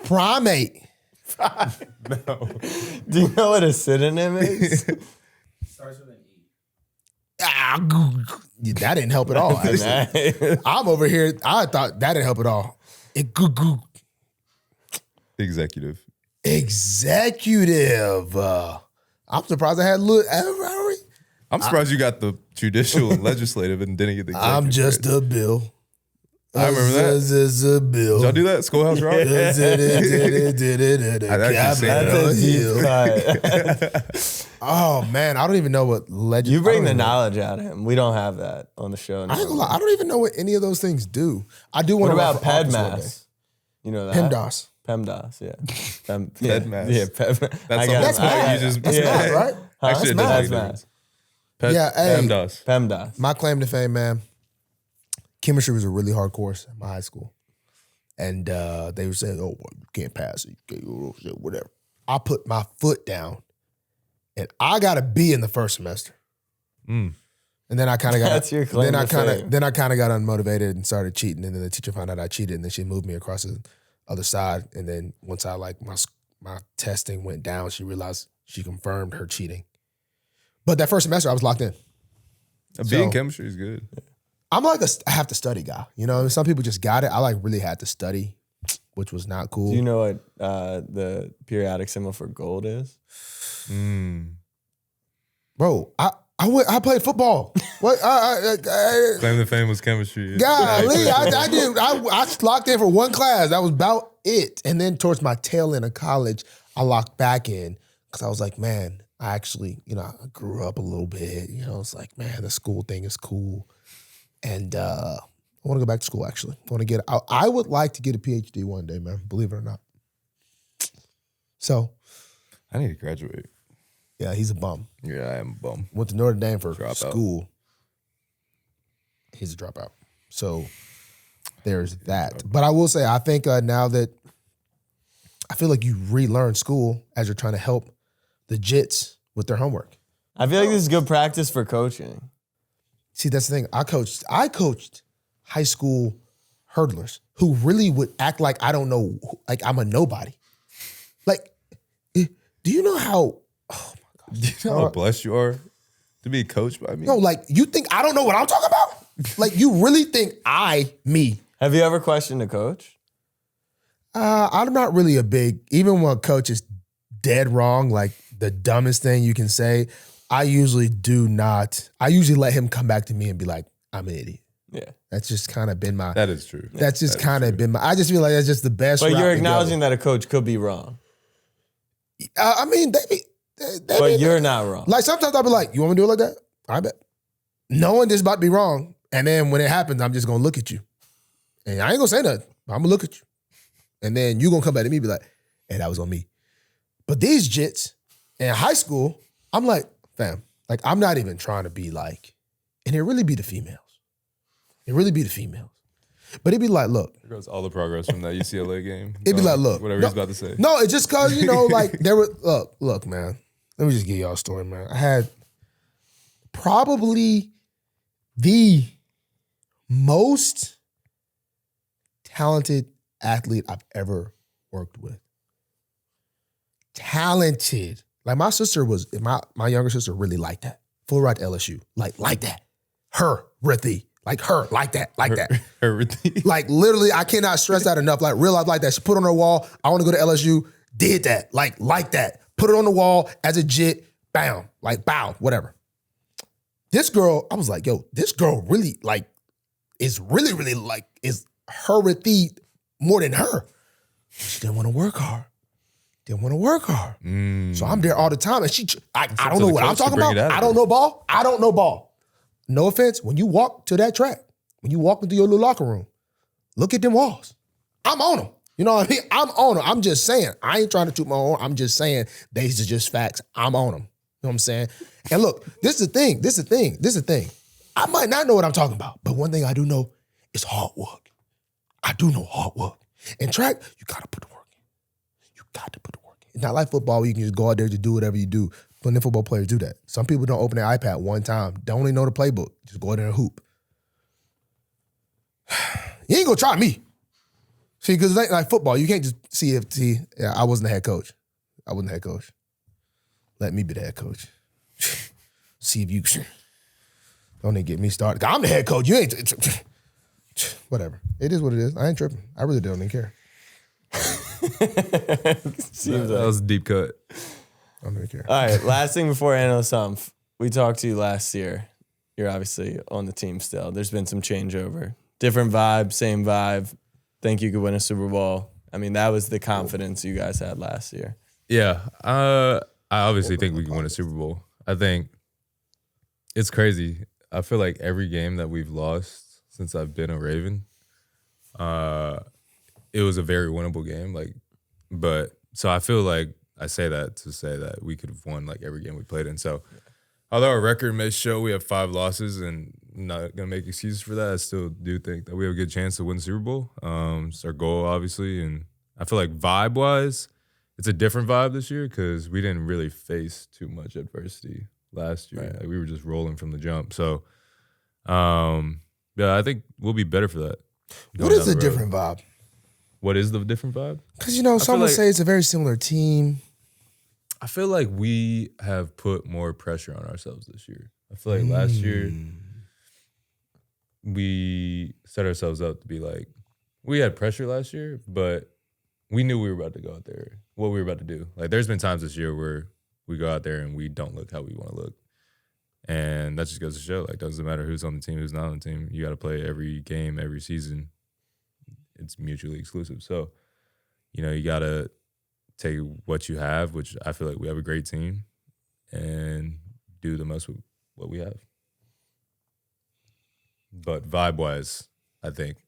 Primate. do you know what a synonym is? Starts with an E. Yeah, that didn't help at all. Actually. I'm over here. I thought that didn't help at all. Executive. Executive. I'm surprised I had I'm surprised you got the judicial and legislative and didn't get the executive. I'm just a bill. I remember that. This is a bill. Did y'all do that? Schoolhouse Rock? I'd actually seen That's a deep cut. Oh man, I don't even know what legend. You bring I the don't even know. knowledge out of him. We don't have that on the show. I ain't gonna lie, I don't even know what any of those things do. I do What want to about PEDMAS? You know that? PEMDAS. PEMDAS, yeah. PEDMAS. Yeah, PEDMAS. That's math. You just, That's math, right? Actually, it That's does make a math. difference. Ped- Yeah, hey. PEMDAS. PEMDAS. My claim to fame, man. Chemistry was a really hard course in my high school, and they were saying, "Oh, well, you can't pass it, you can't, whatever." I put my foot down, and I got a B in the first semester. And then I kind of got That's your claim to fame. then I kind of got unmotivated and started cheating, and then the teacher found out I cheated, and then she moved me across the other side. And then once I my testing went down, she realized she confirmed her cheating. But that first semester, I was locked in. A B in chemistry is good. I'm like I have to study guy. You know, some people just got it. I like really had to study which was not cool. Do you know what the periodic symbol for gold is? Bro, I played football. What? Claim to fame was chemistry. Golly, I locked in for one class. That was about it. And then towards my tail end of college, I locked back in because I was like, man, I actually, I grew up a little bit. It's like, man, the school thing is cool. And I want to go back to school, actually. I would like to get a PhD one day, man, believe it or not. So. I need to graduate. Yeah, he's a bum. Yeah, I am a bum. Went to Notre Dame for Dropout. school. He's a dropout. So there's that. But I will say, I think now that I feel like you relearn school as you're trying to help the Jits with their homework. I feel like this is good practice for coaching. See, that's the thing. I coached high school hurdlers who really would act like I don't know, like I'm a nobody. Like, do you know how? Oh my Do you know how blessed you are to be coached by me? No, like you think I don't know what I'm talking about? Like you really think me? Have you ever questioned a coach? I'm not really a big, even when a coach is dead wrong, like the dumbest thing you can say, I usually let him come back to me and be like, I'm an idiot. Yeah. That's just kind of been That is true. That's just kind of been I just feel like that's just the best But route you're to go. acknowledging that a coach could be wrong. I mean, But you're not wrong. Like sometimes I'll be like, you want me to do it like that? I bet. Knowing this about to be wrong. And then when it happens, I'm just going to look at you. And I ain't going to say nothing. I'm going to look at you. And then you going to come back to me and be like, hey, that was on me. But these jits in high school, I'm like, fam, like I'm not even trying to be like, and it really be the females. But it'd be like, look. There goes all the progress from that UCLA game. It'd be like, look. Whatever he's about to say. No, it's just because, like there were, look, man. Let me just give y'all a story, man. I had probably the most talented athlete I've ever worked with. Talented. Like my sister was, my younger sister really liked that. Full ride to LSU. Like that. Her, Rithi. Like her, like that. Her Rithi. Like literally, I cannot stress that enough. Like real life like that. She put on her wall, I want to go to LSU, did that. Like that. Put it on the wall as a jit, bam, like bow, whatever. This girl, I was like, yo, this girl really like, is really, really like, is her Rithi more than her. She didn't want to work hard. So I'm there all the time. And I don't know what I'm talking about. I don't know ball. No offense. When you walk to that track, when you walk into your little locker room, look at them walls. I'm on them. You know what I mean? I'm on them. I'm just saying. I ain't trying to toot my own. I'm just saying these are just facts. I'm on them. You know what I'm saying? And look, this is the thing. I might not know what I'm talking about, but one thing I do know is hard work. I do know hard work. In track, you got to put the work in. It's not like football where you can just go out there to do whatever you do. But then football players do that. Some people don't open their iPad one time. Don't even know the playbook. Just go out there and hoop. You ain't gonna try me. See, because like football, you can't just see, I wasn't the head coach. Let me be the head coach. See if you don't even get me started. I'm the head coach. You ain't. Whatever. It is what it is. I ain't tripping. I really don't even care. That was a deep cut. I don't even care. All right, last thing before Analyst Humph. We talked to you last year. You're obviously on the team still. There's been some changeover. Different vibe, same vibe. Think you could win a Super Bowl. I mean, that was the confidence you guys had last year. Yeah. I obviously think we can win a Super Bowl. I think it's crazy. I feel like every game that we've lost since I've been a Raven, it was a very winnable game. So I feel like I say that to say that we could have won like every game we played in. So although our record may show we have 5 losses and not gonna make excuses for that, I still do think that we have a good chance to win the Super Bowl. It's our goal, obviously, and I feel like vibe-wise, it's a different vibe this year because we didn't really face too much adversity last year. Right. Like, we were just rolling from the jump. So, yeah, I think we'll be better for that. What is the different vibe? What is the different vibe? Because, some would say it's a very similar team. I feel like we have put more pressure on ourselves this year. I feel like last year we set ourselves up to be like, we had pressure last year, but we knew we were about to go out there, what we were about to do. Like, there's been times this year where we go out there and we don't look how we want to look. And that just goes to show, like, doesn't matter who's on the team, who's not on the team. You got to play every game, every season. It's mutually exclusive. So, you got to take what you have, which I feel like we have a great team, and do the most with what we have. But vibe-wise, I think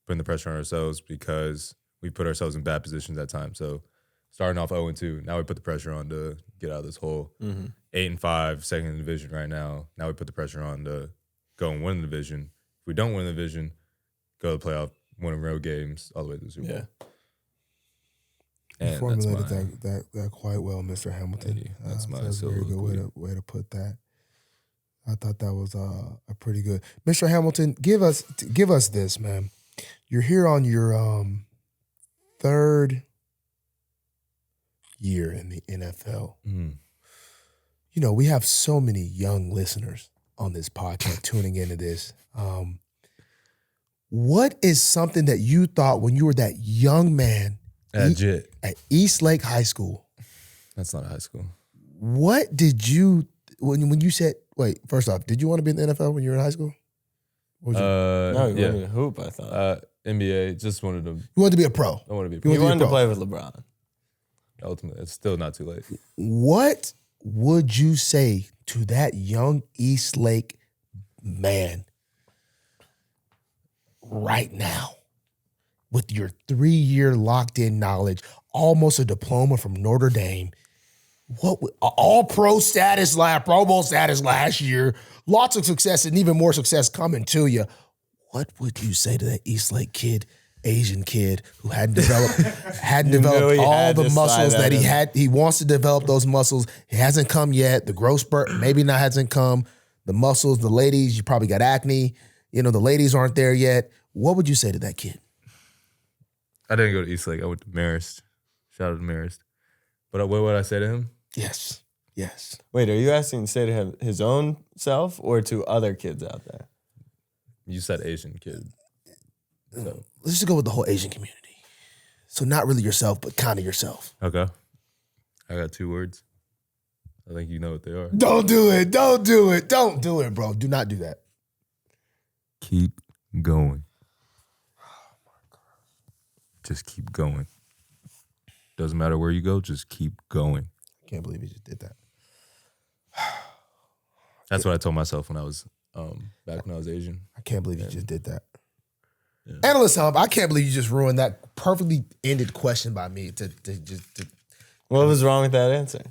putting the pressure on ourselves because we put ourselves in bad positions at times. So starting off 0-2, now we put the pressure on to get out of this hole. 8-5, second in the division right now. Now we put the pressure on to go and win the division. If we don't win the division, go to the playoff, win road games all the way to the Super Bowl. You And formulated that quite well, Mr. Hamilton. That's my a very good way to put that. I thought that was a pretty good. Mr. Hamilton, give us this, man. You're here on your third year in the NFL. We have so many young listeners on this podcast tuning into this. What is something that you thought when you were that young man at East Lake High School? That's not a high school. What did you, when you said, wait, first off, did you want to be in the NFL when you were in high school? No, you wanted to hoop, I thought. NBA, just wanted to. You wanted to be a pro. I wanted to be a pro. You wanted to play with LeBron. Ultimately, it's still not too late. What would you say to that young East Lake man right now with your 3-year locked-in knowledge, almost a diploma from Notre Dame, all pro status, Pro Bowl status last year, lots of success and even more success coming to you. What would you say to that East Lake kid, Asian kid who hadn't developed all the muscles that he had? He wants to develop those muscles. It hasn't come yet. The growth spurt maybe not hasn't come. The muscles, the ladies, you probably got acne. The ladies aren't there yet. What would you say to that kid? I didn't go to East Lake. I went to Marist. Shout out to Marist. But what would I say to him? Yes. Wait, are you asking to say to him his own self or to other kids out there? You said Asian kid. So. Let's just go with the whole Asian community. So not really yourself, but kind of yourself. Okay. I got 2 words. I think you know what they are. Don't do it. Don't do it. Don't do it, bro. Do not do that. Keep going. Oh my God. Just keep going. Doesn't matter where you go, just keep going. I can't believe you just did that. That's what I told myself when I was back when I was Asian. I can't believe you just did that. Yeah. Analyst Humph, I can't believe you just ruined that perfectly ended question by me to What was wrong with that answer?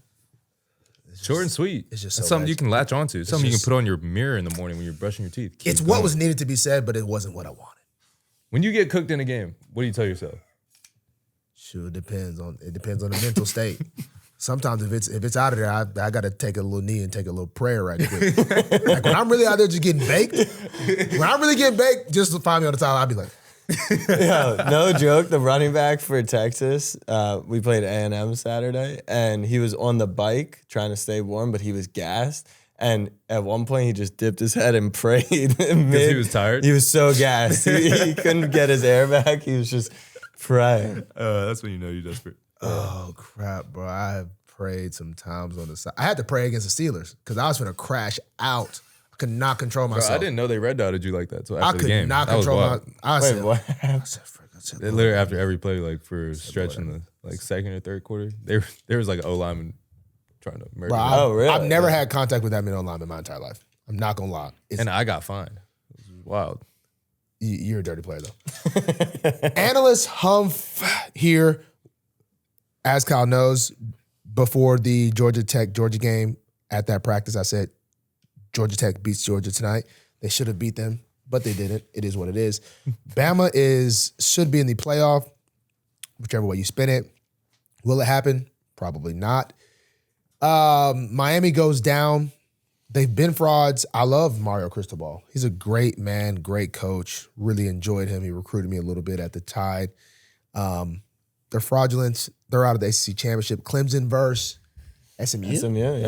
Short and sweet. It's just so something you can latch onto. Something you can put on your mirror in the morning when you're brushing your teeth. It's what was needed to be said, but it wasn't what I wanted. When you get cooked in a game, what do you tell yourself? Sure, it depends on the mental state. Sometimes if it's out of there, I got to take a little knee and take a little prayer right quick. Like when I'm really out there just getting baked, just to find me on the time, I'll be like, Yeah, no joke. The running back for Texas, we played A&M Saturday, and he was on the bike trying to stay warm, but he was gassed. And at one point, he just dipped his head and prayed. Because he was tired? He was so gassed. He couldn't get his air back. He was just praying. That's when you know you're desperate. Oh, crap, bro. I have prayed some times on the side. I had to pray against the Steelers because I was going to crash out. I could not control myself. Bro, I didn't know they red dotted you like that. So after the game, I could not control myself. Wait, what? I said, literally after every play, like for a stretch in the second or third quarter, there was like an O-lineman trying to murder. Oh, really? I've never had contact with that many O-linemen in my entire life. I'm not going to lie. And I got fined. It was wild. You're a dirty player, though. Analyst Humph here. As Kyle knows, before the Georgia game at that practice, I said Georgia Tech beats Georgia tonight. They should have beat them, but they didn't. It is what it is. Bama should be in the playoff, whichever way you spin it. Will it happen? Probably not. Miami goes down. They've been frauds. I love Mario Cristobal. He's a great man, great coach. Really enjoyed him. He recruited me a little bit at the Tide. They're fraudulent. They're out of the ACC championship. Clemson versus SMU.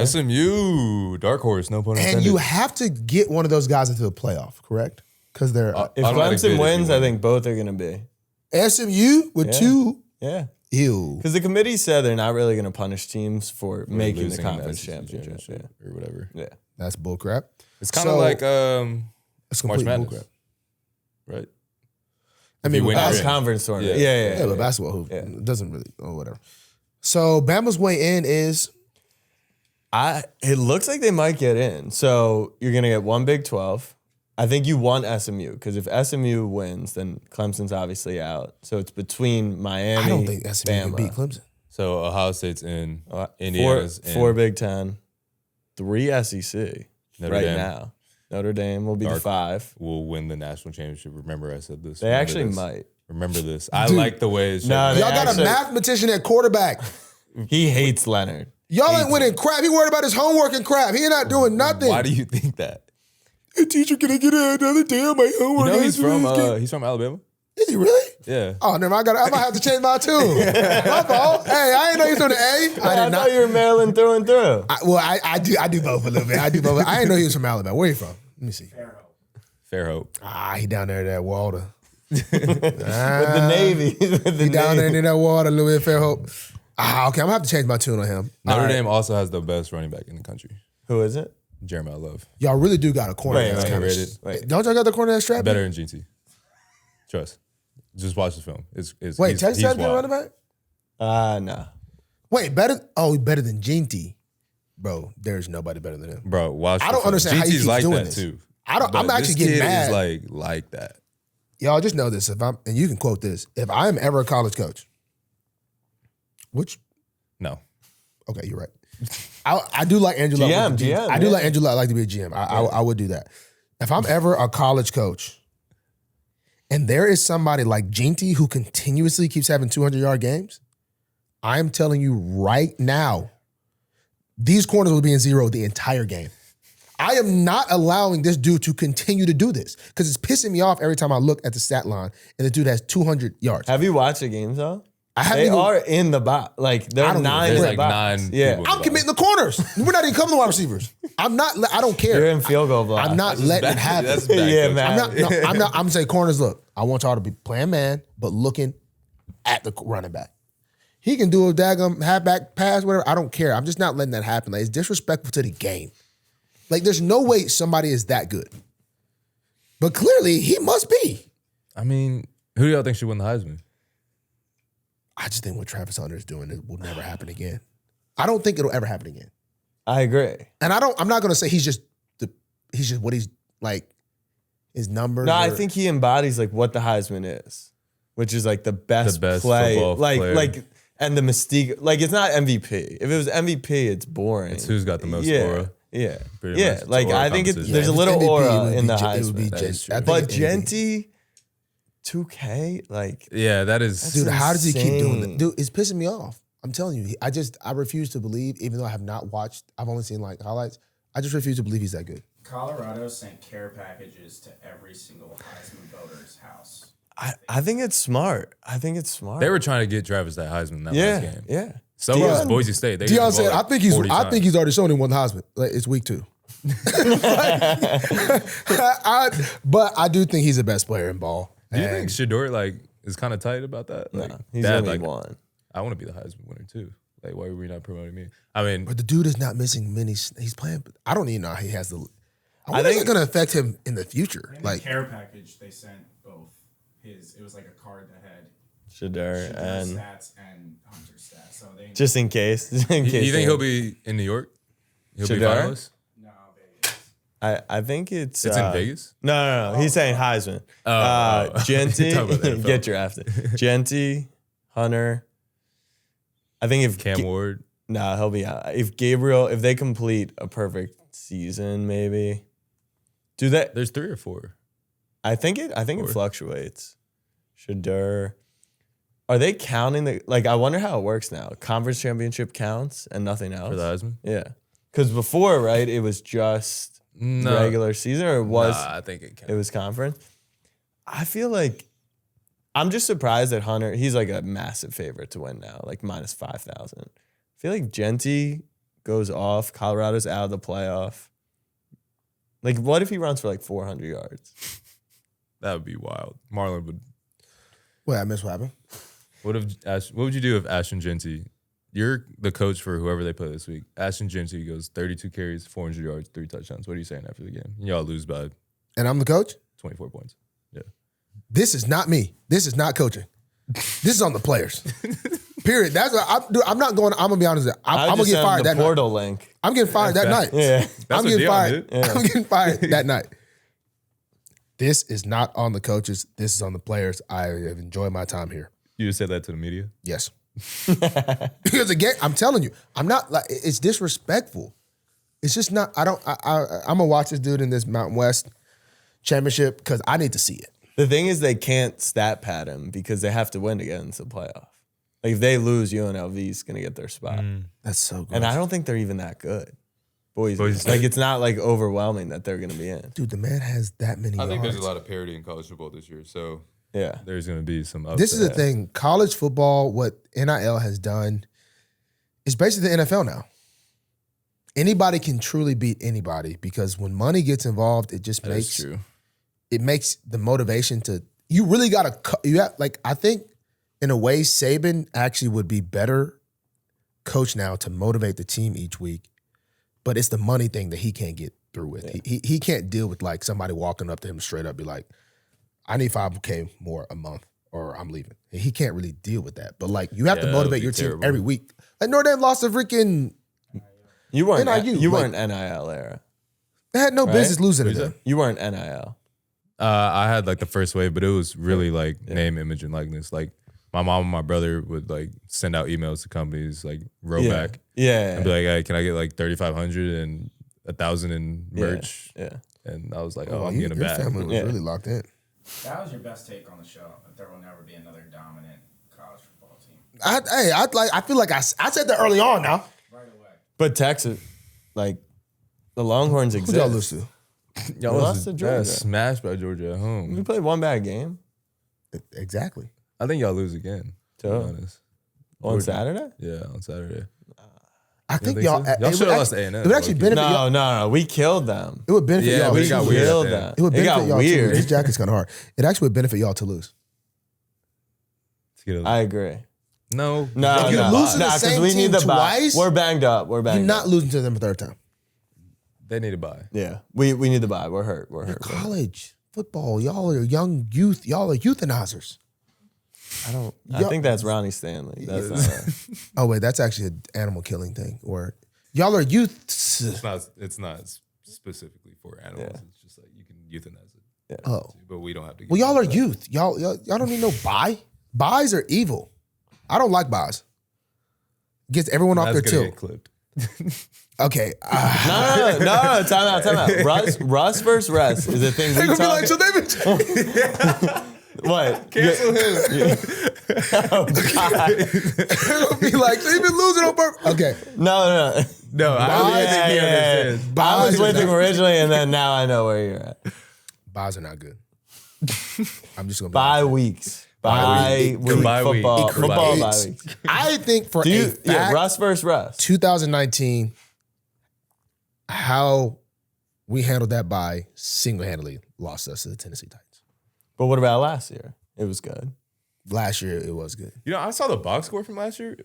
SMU, dark horse, no pun intended. And you have to get one of those guys into the playoff, correct? Because they're if Clemson wins, I think both are going to be. SMU with two Yeah. Ew. Because the committee said they're not really going to punish teams for making the losing in conference SEC championship. or whatever. Yeah. That's bullcrap. It's kind of like It's March complete Madness, bullcrap. right? I mean, you with win That's Yeah. conference tournament. Yeah. Yeah. Yeah, but basketball hoop Yeah. doesn't really, or whatever. So Bama's way in is It looks like they might get in. So you're going to get one Big 12. I think you want SMU because if SMU wins, then Clemson's obviously out. So it's between Miami. I don't think SMU can Bama. beat Clemson. So Ohio State's in, Indiana's four in, Big 10, 3 SEC Notre right Dame now. Notre Dame will be the Dark. 5. will win the national championship. Remember, I said this. They Remember actually this. might. Remember this. I Dude. like the way it's No, shaping. Y'all got actually- a mathematician at quarterback. He hates Leonard. Y'all ain't winning crap. He worried about his homework and crap. He ain't not doing nothing. Why do you think that? Hey, teacher, can I get another day on my homework? You know he's from Alabama. Is he really? Yeah. Oh, never mind. I might have to change my tune. My fault. Hey, I didn't know he was doing the A. I I did thought not. you were Maryland through and through. I do both a little bit. I do both. I didn't know he was from Alabama. Where you from? Let me see. Fair hope. He down there at that water. With the Navy. With the He down there Navy. in that water, Louis Fairhope. Okay, I'm gonna have to change my tune on him. Notre Dame also has the best running back in the country, Who is it? Jeremiah Love. Y'all really do got a corner Wait, that's wait, kind of. rated. Wait. Don't y'all got the corner that's strapped? Better than GT. Trust. Just watch the film. It's Wait, he's- Texas he's has been wild. running back? No. Wait, better? Oh, better than Ginty, bro. There's nobody better than him. Bro, watch. I the don't film. understand how he GT's keeps like doing that this. too. I'm But actually this getting kid mad. Is like that. Y'all just know this. If I'm, and you can quote this. If I am ever a college coach, which No. okay, you're right. I do like Andrew Luck. GM, with the GM, I do yeah. like Andrew Luck. I like to be a GM. I would do that. If I'm ever a college coach, and there is somebody like Ginty who continuously keeps having 200-yard games, I'm telling you right now, these corners will be in zero the entire game. I am not allowing this dude to continue to do this because it's pissing me off every time I look at the stat line and the dude has 200 yards. Have you watched the games though? I haven't They even- are in the box. Like I they're don't 9 even- in There's the like box. 9 Yeah. people. I'm committing the corners. We're not even coming to wide receivers. I don't care. You're in field goal block. I'm not letting it happen. That's bad. Yeah, coaching. man. I'm not. I'm saying corners. Look, I want y'all to be playing man, but looking at the running back. He can do a daggum halfback pass, whatever. I don't care. I'm just not letting that happen. Like it's disrespectful to the game. Like there's no way somebody is that good, but clearly he must be. I mean, who do y'all think should win the Heisman? I just think what Travis Hunter is doing it will never happen again. I don't think it'll ever happen again. I agree. And I'm not gonna say he's just what he's like. His numbers. No, I or- think he embodies like what the Heisman is, which is like the best play, football like player. and the mystique. Like it's not MVP. If it was MVP, it's boring. It's who's got the most yeah, aura. Yeah, Pretty yeah. much. It's Like aura I think competition. there's a if little MVP, it aura would in be the Gen- it would be Heisman. That Gen- is true. I think But it's MVP. Genty, 2K, like Yeah, that is. Dude, how does he keep doing insane. that? Dude, it's pissing me off. I'm telling you, I refuse to believe, even though I have not watched, I've only seen like highlights. I just refuse to believe he's that good. Colorado sent care packages to every single Heisman voter's house. I think it's smart. I think it's smart. They were trying to get Travis that Heisman in that yeah, last game. yeah. So was Deion- Boise State. They Deion got said, involved I think he's 40 times. already shown him won the Heisman. Like, it's week 2. But I do think he's the best player in ball. Do you And think Shador like is kind of tight about that? No, Like, he's Dad, only like, one. I want to be the Heisman winner too. Like, why are we not promoting me? I mean, But the dude is not missing many. He's playing. I don't even know how he has the. I I wonder if think- it's going to affect him in the future. In Like, the care package, they sent both it was like a card that had Shadur Shadur's and stats and Hunter's stats. So they just in case. In you case think he'll be in New York? He'll be Shador? finalist. no Vegas. I think it's It's in Vegas. No. He's saying Heisman. Oh. Genty, Talk about the NFL. get drafted. Genty, Hunter. I think if Cam Ward. nah, he'll be out. If they complete a perfect season, maybe. Do that? There's 3 or 4. I think it Four. fluctuates. Shadur. Are they counting the like? I wonder how it works now. Conference championship counts and nothing else. For the Heisman? Yeah, because before, right, it was just No. regular season, or it was Nah, I think it it can. was conference. I feel like I'm just surprised that Hunter. He's like a massive favorite to win now, like minus 5,000. I feel like Genty goes off. Colorado's out of the playoff. Like, what if he runs for like 400 yards? That would be wild. Marlon would. wait, I missed what happened. What would you do if Ashton Genty, you're the coach for whoever they play this week, Ashton Genty goes 32 carries, 400 yards, 3 touchdowns. What are you saying after the game? Y'all lose by And I'm the coach? 24 points. Yeah. This is not me. This is not coaching. This is on the players. Period. That's what I'm not going. I'm gonna be honest. I'm gonna get fired that portal night. link. I'm getting fired that night. Yeah, I'm getting fired. Yeah. I'm getting fired that night. This is not on the coaches. This is on the players. I have enjoyed my time here. You just said that to the media? Yes. Because again, I'm telling you, I'm not like it's disrespectful. It's just not. I'm gonna watch this dude in this Mountain West championship because I need to see it. The thing is, they can't stat pad him because they have to win to get into the playoff. Like if they lose, UNLV's gonna get their spot, That's so good. and I don't think they're even that good. Boys, like it's not like overwhelming that they're gonna be in. Dude, the man has that many. I think yards. there's a lot of parity in college football this year, so Yeah, there's going to be some upset. This is the thing. College football, what NIL has done, is basically the NFL now. Anybody can truly beat anybody because when money gets involved, it just That is true. it makes the motivation to. You really got to. You have like I think in a way Saban actually would be better coach now to motivate the team each week, but it's the money thing that he can't get through with. Yeah. He can't deal with like somebody walking up to him straight up be like, I need $5K more a month or I'm leaving. And he can't really deal with that. But like you have to Yeah, motivate that would your be team terrible. every week. Like Notre Dame lost a freaking. you weren't. NIU, You like- weren't NIL era. They had no Right? business losing Who's to that? them. You weren't NIL. I had like the first wave, but it was really like name, image, and likeness. Like my mom and my brother would like send out emails to companies like Roback Yeah, and be like, "Hey, can I get like 3,500 and 1,000 in merch?" Yeah. And I was like, "Oh, Well, I'm your getting a bag." family was Yeah. really locked in. That was your best take on the show. That there will never be another dominant college football team. I feel like I said that early on now. Right away. But Texas, like the Longhorns Who exist. y'all lose to? Y'all lost to Georgia. smashed by Georgia at home. We played one bad game. Exactly. I think y'all lose again. To be So? honest. On Georgia. Saturday? Yeah, on Saturday. I think think y'all. so? Y'all it should've would lost to actually- A&M, It would actually low-key. benefit y'all. No. We killed them. It would benefit Yeah, y'all. but to it got lose. weird at Killed the them. end. It would It benefit got y'all to lose. weird. This jacket's kind of hard. It actually would benefit y'all to lose. To get a- I agree. no. No, If you no. lose to the Nah, 'cause same we team need the bye. twice, We're banged up. We're You're banged not up. losing to them a third time. They need a buy. Yeah, we need the bye. We're hurt. We're hurt. College football, y'all are young youth. Y'all are euthanizers. I think that's Ronnie Stanley. That's not us. Oh wait, that's actually an animal killing thing. Where y'all are youths. It's not specifically for animals. Yeah. It's just like you can euthanize it. Oh, But we don't have to. well, y'all are youth. Y'all don't need no buy. Buys are evil. I don't like buys. Gets everyone off That's their gonna tilt. get clipped. Okay. No. Time out. Russ versus Russ is a thing They're we gonna be like, talk. so they've been. What? Cancel him. Oh, God. They're gonna be like, they've been losing on purpose. Okay. No. No, I don't think he understands. I Buys was are with him not- originally, and then now I know where you're at. Buys are not good. I'm just gonna be Bye honest. week. Bye week. Football. Equal Football bye bye weeks. weeks. I think for Do you? a Yeah, fact, Russ versus Russ. 2019, how we handled that bye single-handedly lost us to the Tennessee Titans. But what about last year? It was good. Last year, it was good. You know, I saw the box score from last year.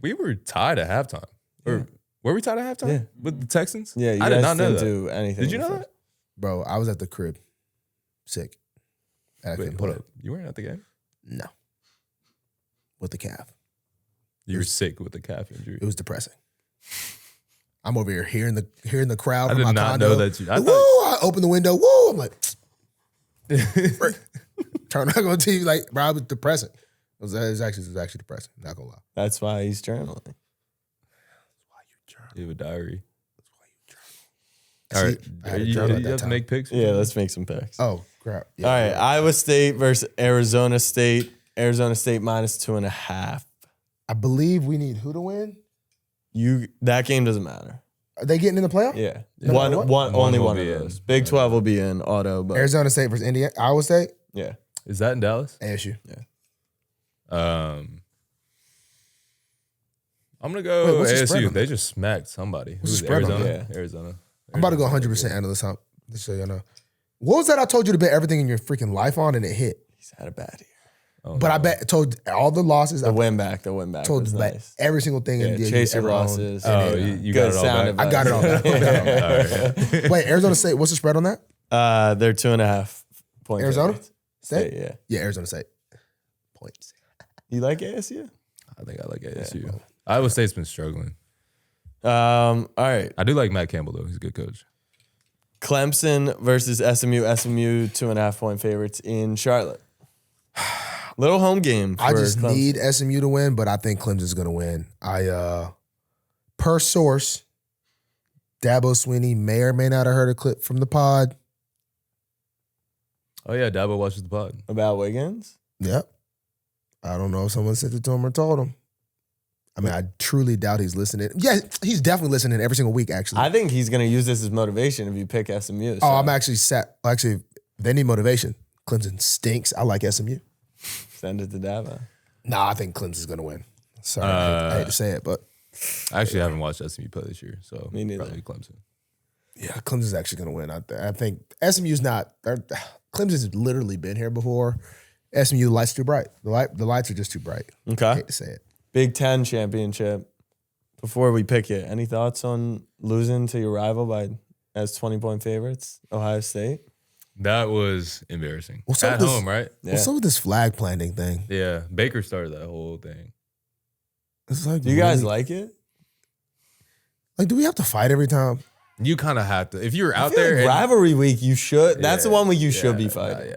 We were tied at halftime. Or were we tied at halftime? Yeah. With the Texans? Yeah, you I did guys not know didn't that. do anything. Did you know first. that? Bro, I was at the crib, sick. And I Wait, couldn't hold play. up. You weren't at the game? No. With the calf. You were sick with the calf injury. It was depressing. I'm over here hearing the crowd I from did my not condo. know that you. I Woo! thought, I open the window. Woo! I'm like, turn around on TV. Like, bro, it was depressing. It was actually depressing. Not gonna lie. That's why he's journaling. you have a diary. See, All right. I had a You journal at have that to time. make picks? Yeah, let's make some picks. Oh crap! Yeah, All right, yeah. Iowa State versus Arizona State. Arizona State -2.5. I believe we need who to win. That game doesn't matter. Are they getting in the playoff? Yeah, No, what? only will one of be in. those. Big 12 will be in auto, but Arizona State versus Indiana. Iowa State. yeah, Is that in Dallas? ASU. I'm gonna go Wait, what's the spread ASU. on They that? just smacked somebody. Who What's the was spread on Arizona? that? Arizona. I'm about to go 100% Analyst Humph. Just so you know. What was that I told you to bet everything in your freaking life on and it hit? he's had a bad year. Oh, But no. I bet told all the losses. The I win back told was bet nice. every single thing. Yeah, in chase your ever owned. losses. Oh, And, you Good got it all sound back? I got it all back. All right. Wait, Arizona State. What's the spread on that? They're 2.5 point Arizona favorites. State. Yeah. Yeah, Arizona State. Points. You like ASU? I think I like ASU. Iowa State's been struggling. All right. I do like Matt Campbell though. He's a good coach. Clemson versus SMU. SMU 2.5 point favorites in Charlotte. Little home game. For I just Clemson. need SMU to win, but I think Clemson's going to win. Per source, Dabo Swinney may or may not have heard a clip from the pod. Oh yeah, Dabo watches the pod. About Wiggins. Yep. I don't know if someone sent it to him or told him. I mean, I truly doubt he's listening. Yeah, he's definitely listening every single week, actually. I think he's going to use this as motivation if you pick SMU. So. Oh, I'm actually set. Actually, they need motivation. Clemson stinks. I like SMU. Send it to Dabo. Nah, I think Clemson's going to win. Sorry, I hate to say it, but I actually haven't watched SMU play this year, so Me neither. probably Clemson. yeah, Clemson's actually going to win. I think SMU's not. Clemson's literally been here before. SMU, the lights too bright. The lights are just too bright. I Okay. hate to say it. Big Ten championship. Before we pick it, any thoughts on losing to your rival as 20-point favorites, Ohio State? That was embarrassing. What's up At with home, right? Yeah. What's up with this flag planting thing? Yeah, Baker started that whole thing. It's like, Do you guys really- like it? like? Do we have to fight every time? You kind of have to if you're I out feel there. like and- rivalry week, you should. That's the Yeah, one week you should be yeah, fighting.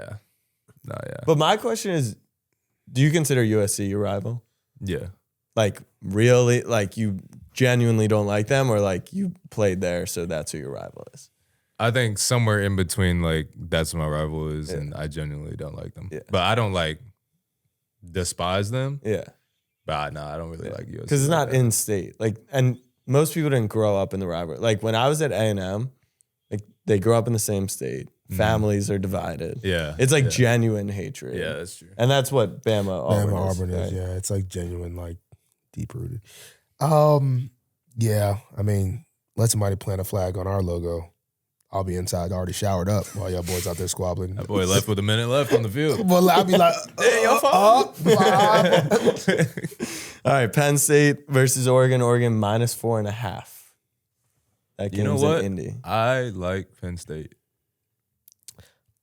Nah, yeah. But my question is, do you consider USC your rival? Yeah. Like really, like you genuinely don't like them, or like you played there, so that's who your rival is? I think somewhere in between, like, that's what my rival is, and I genuinely don't like them. Yeah. But I don't, like, despise them. Yeah, But nah, I don't really like USC. because it's like not that. in state. Like, and most people didn't grow up in the rivalry. Like when I was at A&M, like they grew up in the same state. Families are divided. Yeah. It's like yeah. genuine hatred. Yeah, that's true. And that's what Bama Auburn is, right? yeah. It's like genuine, like deep rooted. Yeah. I mean, let somebody plant a flag on our logo. I'll be inside, already showered up while y'all boys out there squabbling. That boy left with a minute left on the field. Well, I'll be like, Hey, your fault. All right, Penn State versus Oregon. Oregon -4.5. That game's You know what? in Indy. I like Penn State.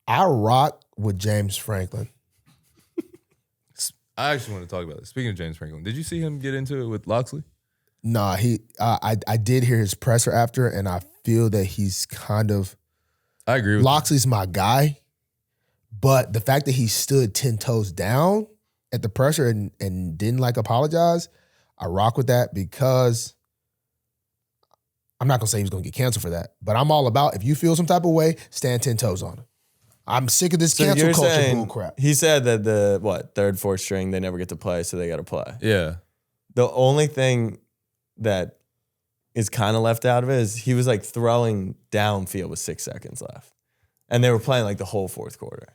I rock with James Franklin. I actually want to talk about this. Speaking of James Franklin, did you see him get into it with Loxley? Nah, I did hear his presser after, and I feel that he's kind of I agree with Loxley's my guy, but the fact that he stood 10 toes down at the presser and didn't like apologize, I rock with that because I'm not gonna say he's gonna get canceled for that, but I'm all about if you feel some type of way, stand 10 toes on it. I'm sick of this So cancel you're culture saying bull crap. he said that the third, fourth string they never get to play, so they got to play. Yeah. The only thing that is kind of left out of it is he was like throwing downfield with 6 seconds left, and they were playing like the whole fourth quarter.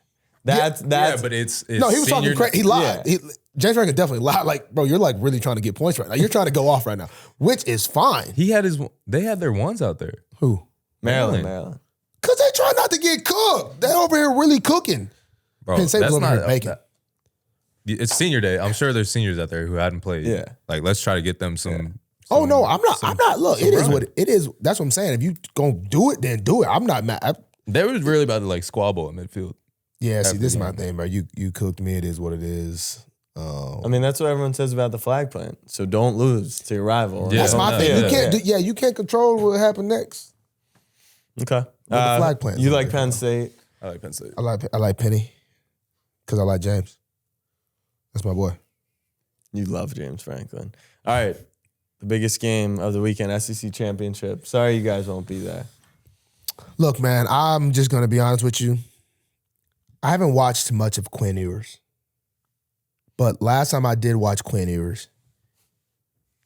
That's Yeah, but it's No, he was talking crazy. He lied. Yeah. James Franklin definitely lied. Like, bro, you're like really trying to get points right now. You're trying to go off right now, which is fine. They had their ones out there. Who? Maryland. Because they try not to get cooked. They over here really cooking. Bro, Penn State was that's over here not baking. It's senior day. I'm sure there's seniors out there who hadn't played. Yeah. Like, let's try to get them some. Oh no, I'm not. Look, it is run. what it is. That's what I'm saying. If you gonna do it, then do it. I'm not mad. They were really about to like squabble in midfield. Yeah, see, After this is the my game. thing, bro. You cooked me. It is what it is. I mean, that's what everyone says about the flag plant. So don't lose to your rival. Yeah. That's my Yeah, thing. yeah, You can't do. Yeah, you can't control what happened next. Okay. the flag plant's You over like there. Penn State? I like Penn State. I like Penny because I like James. That's my boy. You love James Franklin. All right. The biggest game of the weekend, SEC Championship. Sorry you guys won't be there. Look, man, I'm just gonna be honest with you. I haven't watched much of Quinn Ewers, but last time I did watch Quinn Ewers,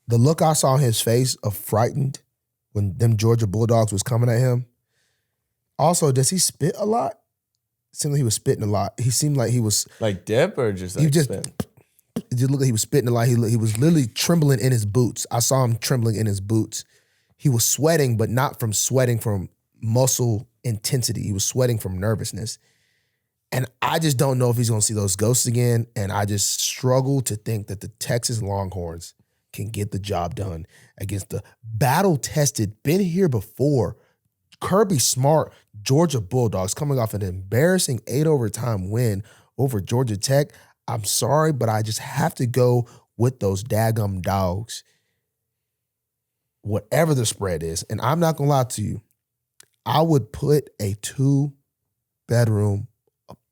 the look I saw on his face of frightened when them Georgia Bulldogs was coming at him. Also, does he spit a lot? Seemed like he was spitting a lot. He seemed like he was. Like dip or just like You just- spin? It just looked like he was spitting a lot. He was literally trembling in his boots. I saw him trembling in his boots. He was sweating, but not from sweating from muscle intensity. He was sweating from nervousness. And I just don't know if he's going to see those ghosts again. And I just struggle to think that the Texas Longhorns can get the job done against the battle-tested, been here before, Kirby Smart, Georgia Bulldogs coming off an embarrassing 8-overtime win over Georgia Tech. I'm sorry, but I just have to go with those daggum dogs, whatever the spread is. And I'm not going to lie to you. I would put a 2-bedroom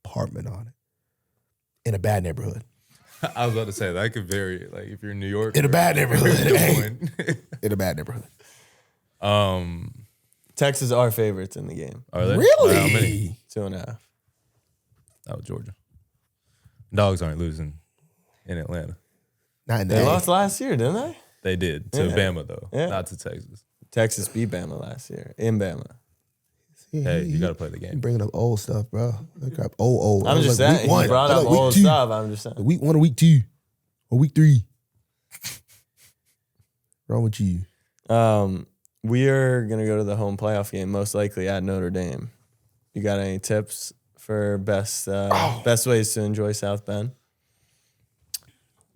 apartment on it in a bad neighborhood. I was about to say that could vary. Like if you're in New York, In a bad neighborhood. Hey. Hey. In a bad neighborhood. Texas are favorites in the game. Are they? Really? By how many? 2.5. Oh, Georgia. Dogs aren't losing in Atlanta. Not in They the lost last year, didn't they? They did to Yeah. Bama though, Yeah. not to Texas. Texas beat Bama last year in Bama. Hey, you got to play the You game. bringing up old stuff, bro. That crap, old. I'm That was just like saying. week He one. brought That up was like old week 2. stuff. I'm just saying. Week 1 or week 2 or week 3. Wrong with you? We are gonna go to the home playoff game, most likely at Notre Dame. You got any tips for best ways to enjoy South Bend?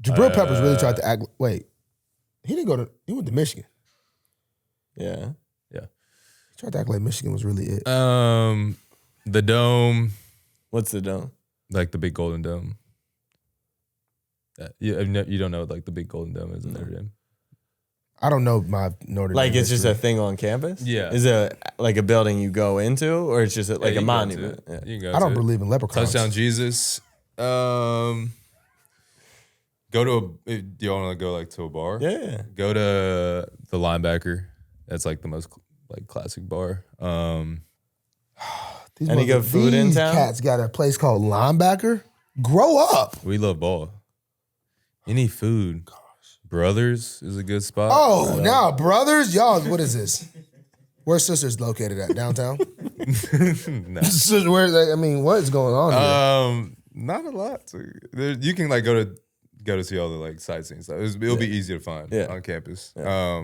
Jabril Peppers really tried to act. Wait, he went to Michigan. Yeah. He tried to act like Michigan was really it. The dome, What's the dome? like the big golden dome. You don't know what, like the big golden dome is in Notre Dame. I don't know my Notre Like Dame it's just a history. thing on campus? Yeah. Is it like a building you go into, or it's just like Yeah, a you can go to monument? it. Yeah. You can go I don't to it. believe in leprechauns. Touchdown Jesus. Go to if you want to go like to a bar. Yeah. Go to the Linebacker. That's like the most like classic bar. These Any good food in these town? Cats got a place called Linebacker. Grow up. We love ball. You need food. Brothers is a good spot. Oh, now brothers, y'all. What is this? Where's Sisters located at? Downtown? No. I mean, what is going on here? Not a lot. You can like go to see all the like sightseeing stuff. It'll be easy to find on campus. Yeah.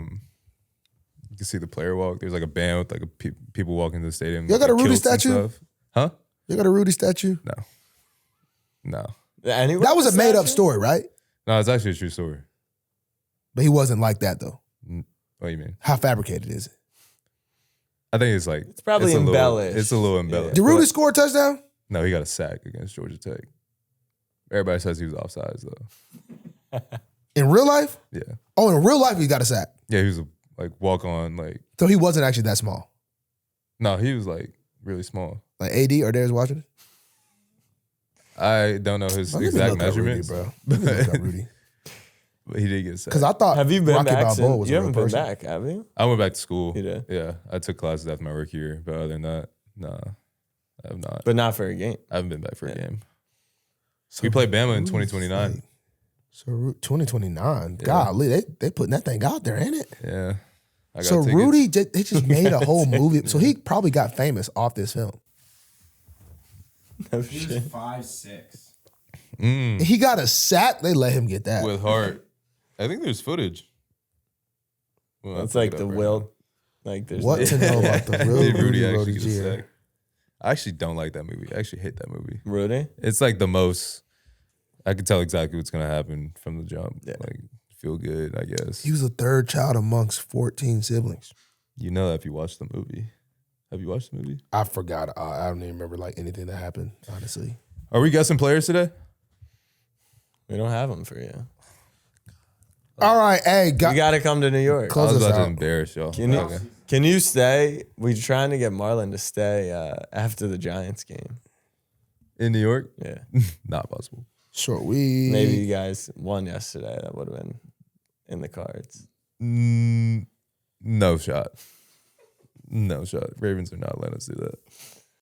You can see the player walk. There's like a band with like people walking to the stadium. Y'all got a with Rudy kilts and statue? stuff. Huh? You got a Rudy statue? No. Anywhere That was a made up statue? story, right? No, it's actually a true story. But he wasn't like that though. What do you mean? How fabricated is it? I think it's like it's probably a little- embellished. It's a little embellished. Did Rudy score a touchdown? No, he got a sack against Georgia Tech. Everybody says he was offsides though. In real life? Yeah. Oh, in real life he got a sack. Yeah, he was a like walk on like So he wasn't actually that small. no, he was like really small. Like AD or Darius Washington? I don't know his Let me exact look up Rudy, measurements, bro. Let me look up Rudy. but he did get a sack. Because I thought Have you been Rocky back Balboa since? was You a real haven't been person. back, have you? I went back to school. You did? Yeah, I took classes after my rookie year, but other than that, no, I have not. But not for a game. I haven't been back for a Yeah. game. So We played Bama in Rudy's 2029. like- So 2029. Golly, they putting that thing out there, ain't it? Yeah. I got So tickets. Rudy, they just made a whole movie. So he probably got famous off this film. No He shit. was 5'6". He got a sack. They let him get that. with heart. I think there's footage. Well, I'll It's look like it the up right will. now. Like there's what to know about the real Did Rudy actually get a Rhodes sack? I actually don't like that movie. I actually hate that movie. Rudy? It's like the most. I can tell exactly what's gonna happen from the jump. Yeah. Like feel good, I guess. He was a third child amongst 14 siblings. You know that if you watch the movie. Have you watched the movie? I forgot. I don't even remember like anything that happened, honestly. Are we guessing players today? We don't have them for you. All right, hey, You got to come to New York. I Close was us about to out. embarrass y'all. Can you, Okay. can you stay? We're trying to get Marlon to stay after the Giants game. In New York? Yeah. Not possible. Short week. Maybe you guys won yesterday. That would have been in the cards. No shot. No shot. Ravens are not letting us do that.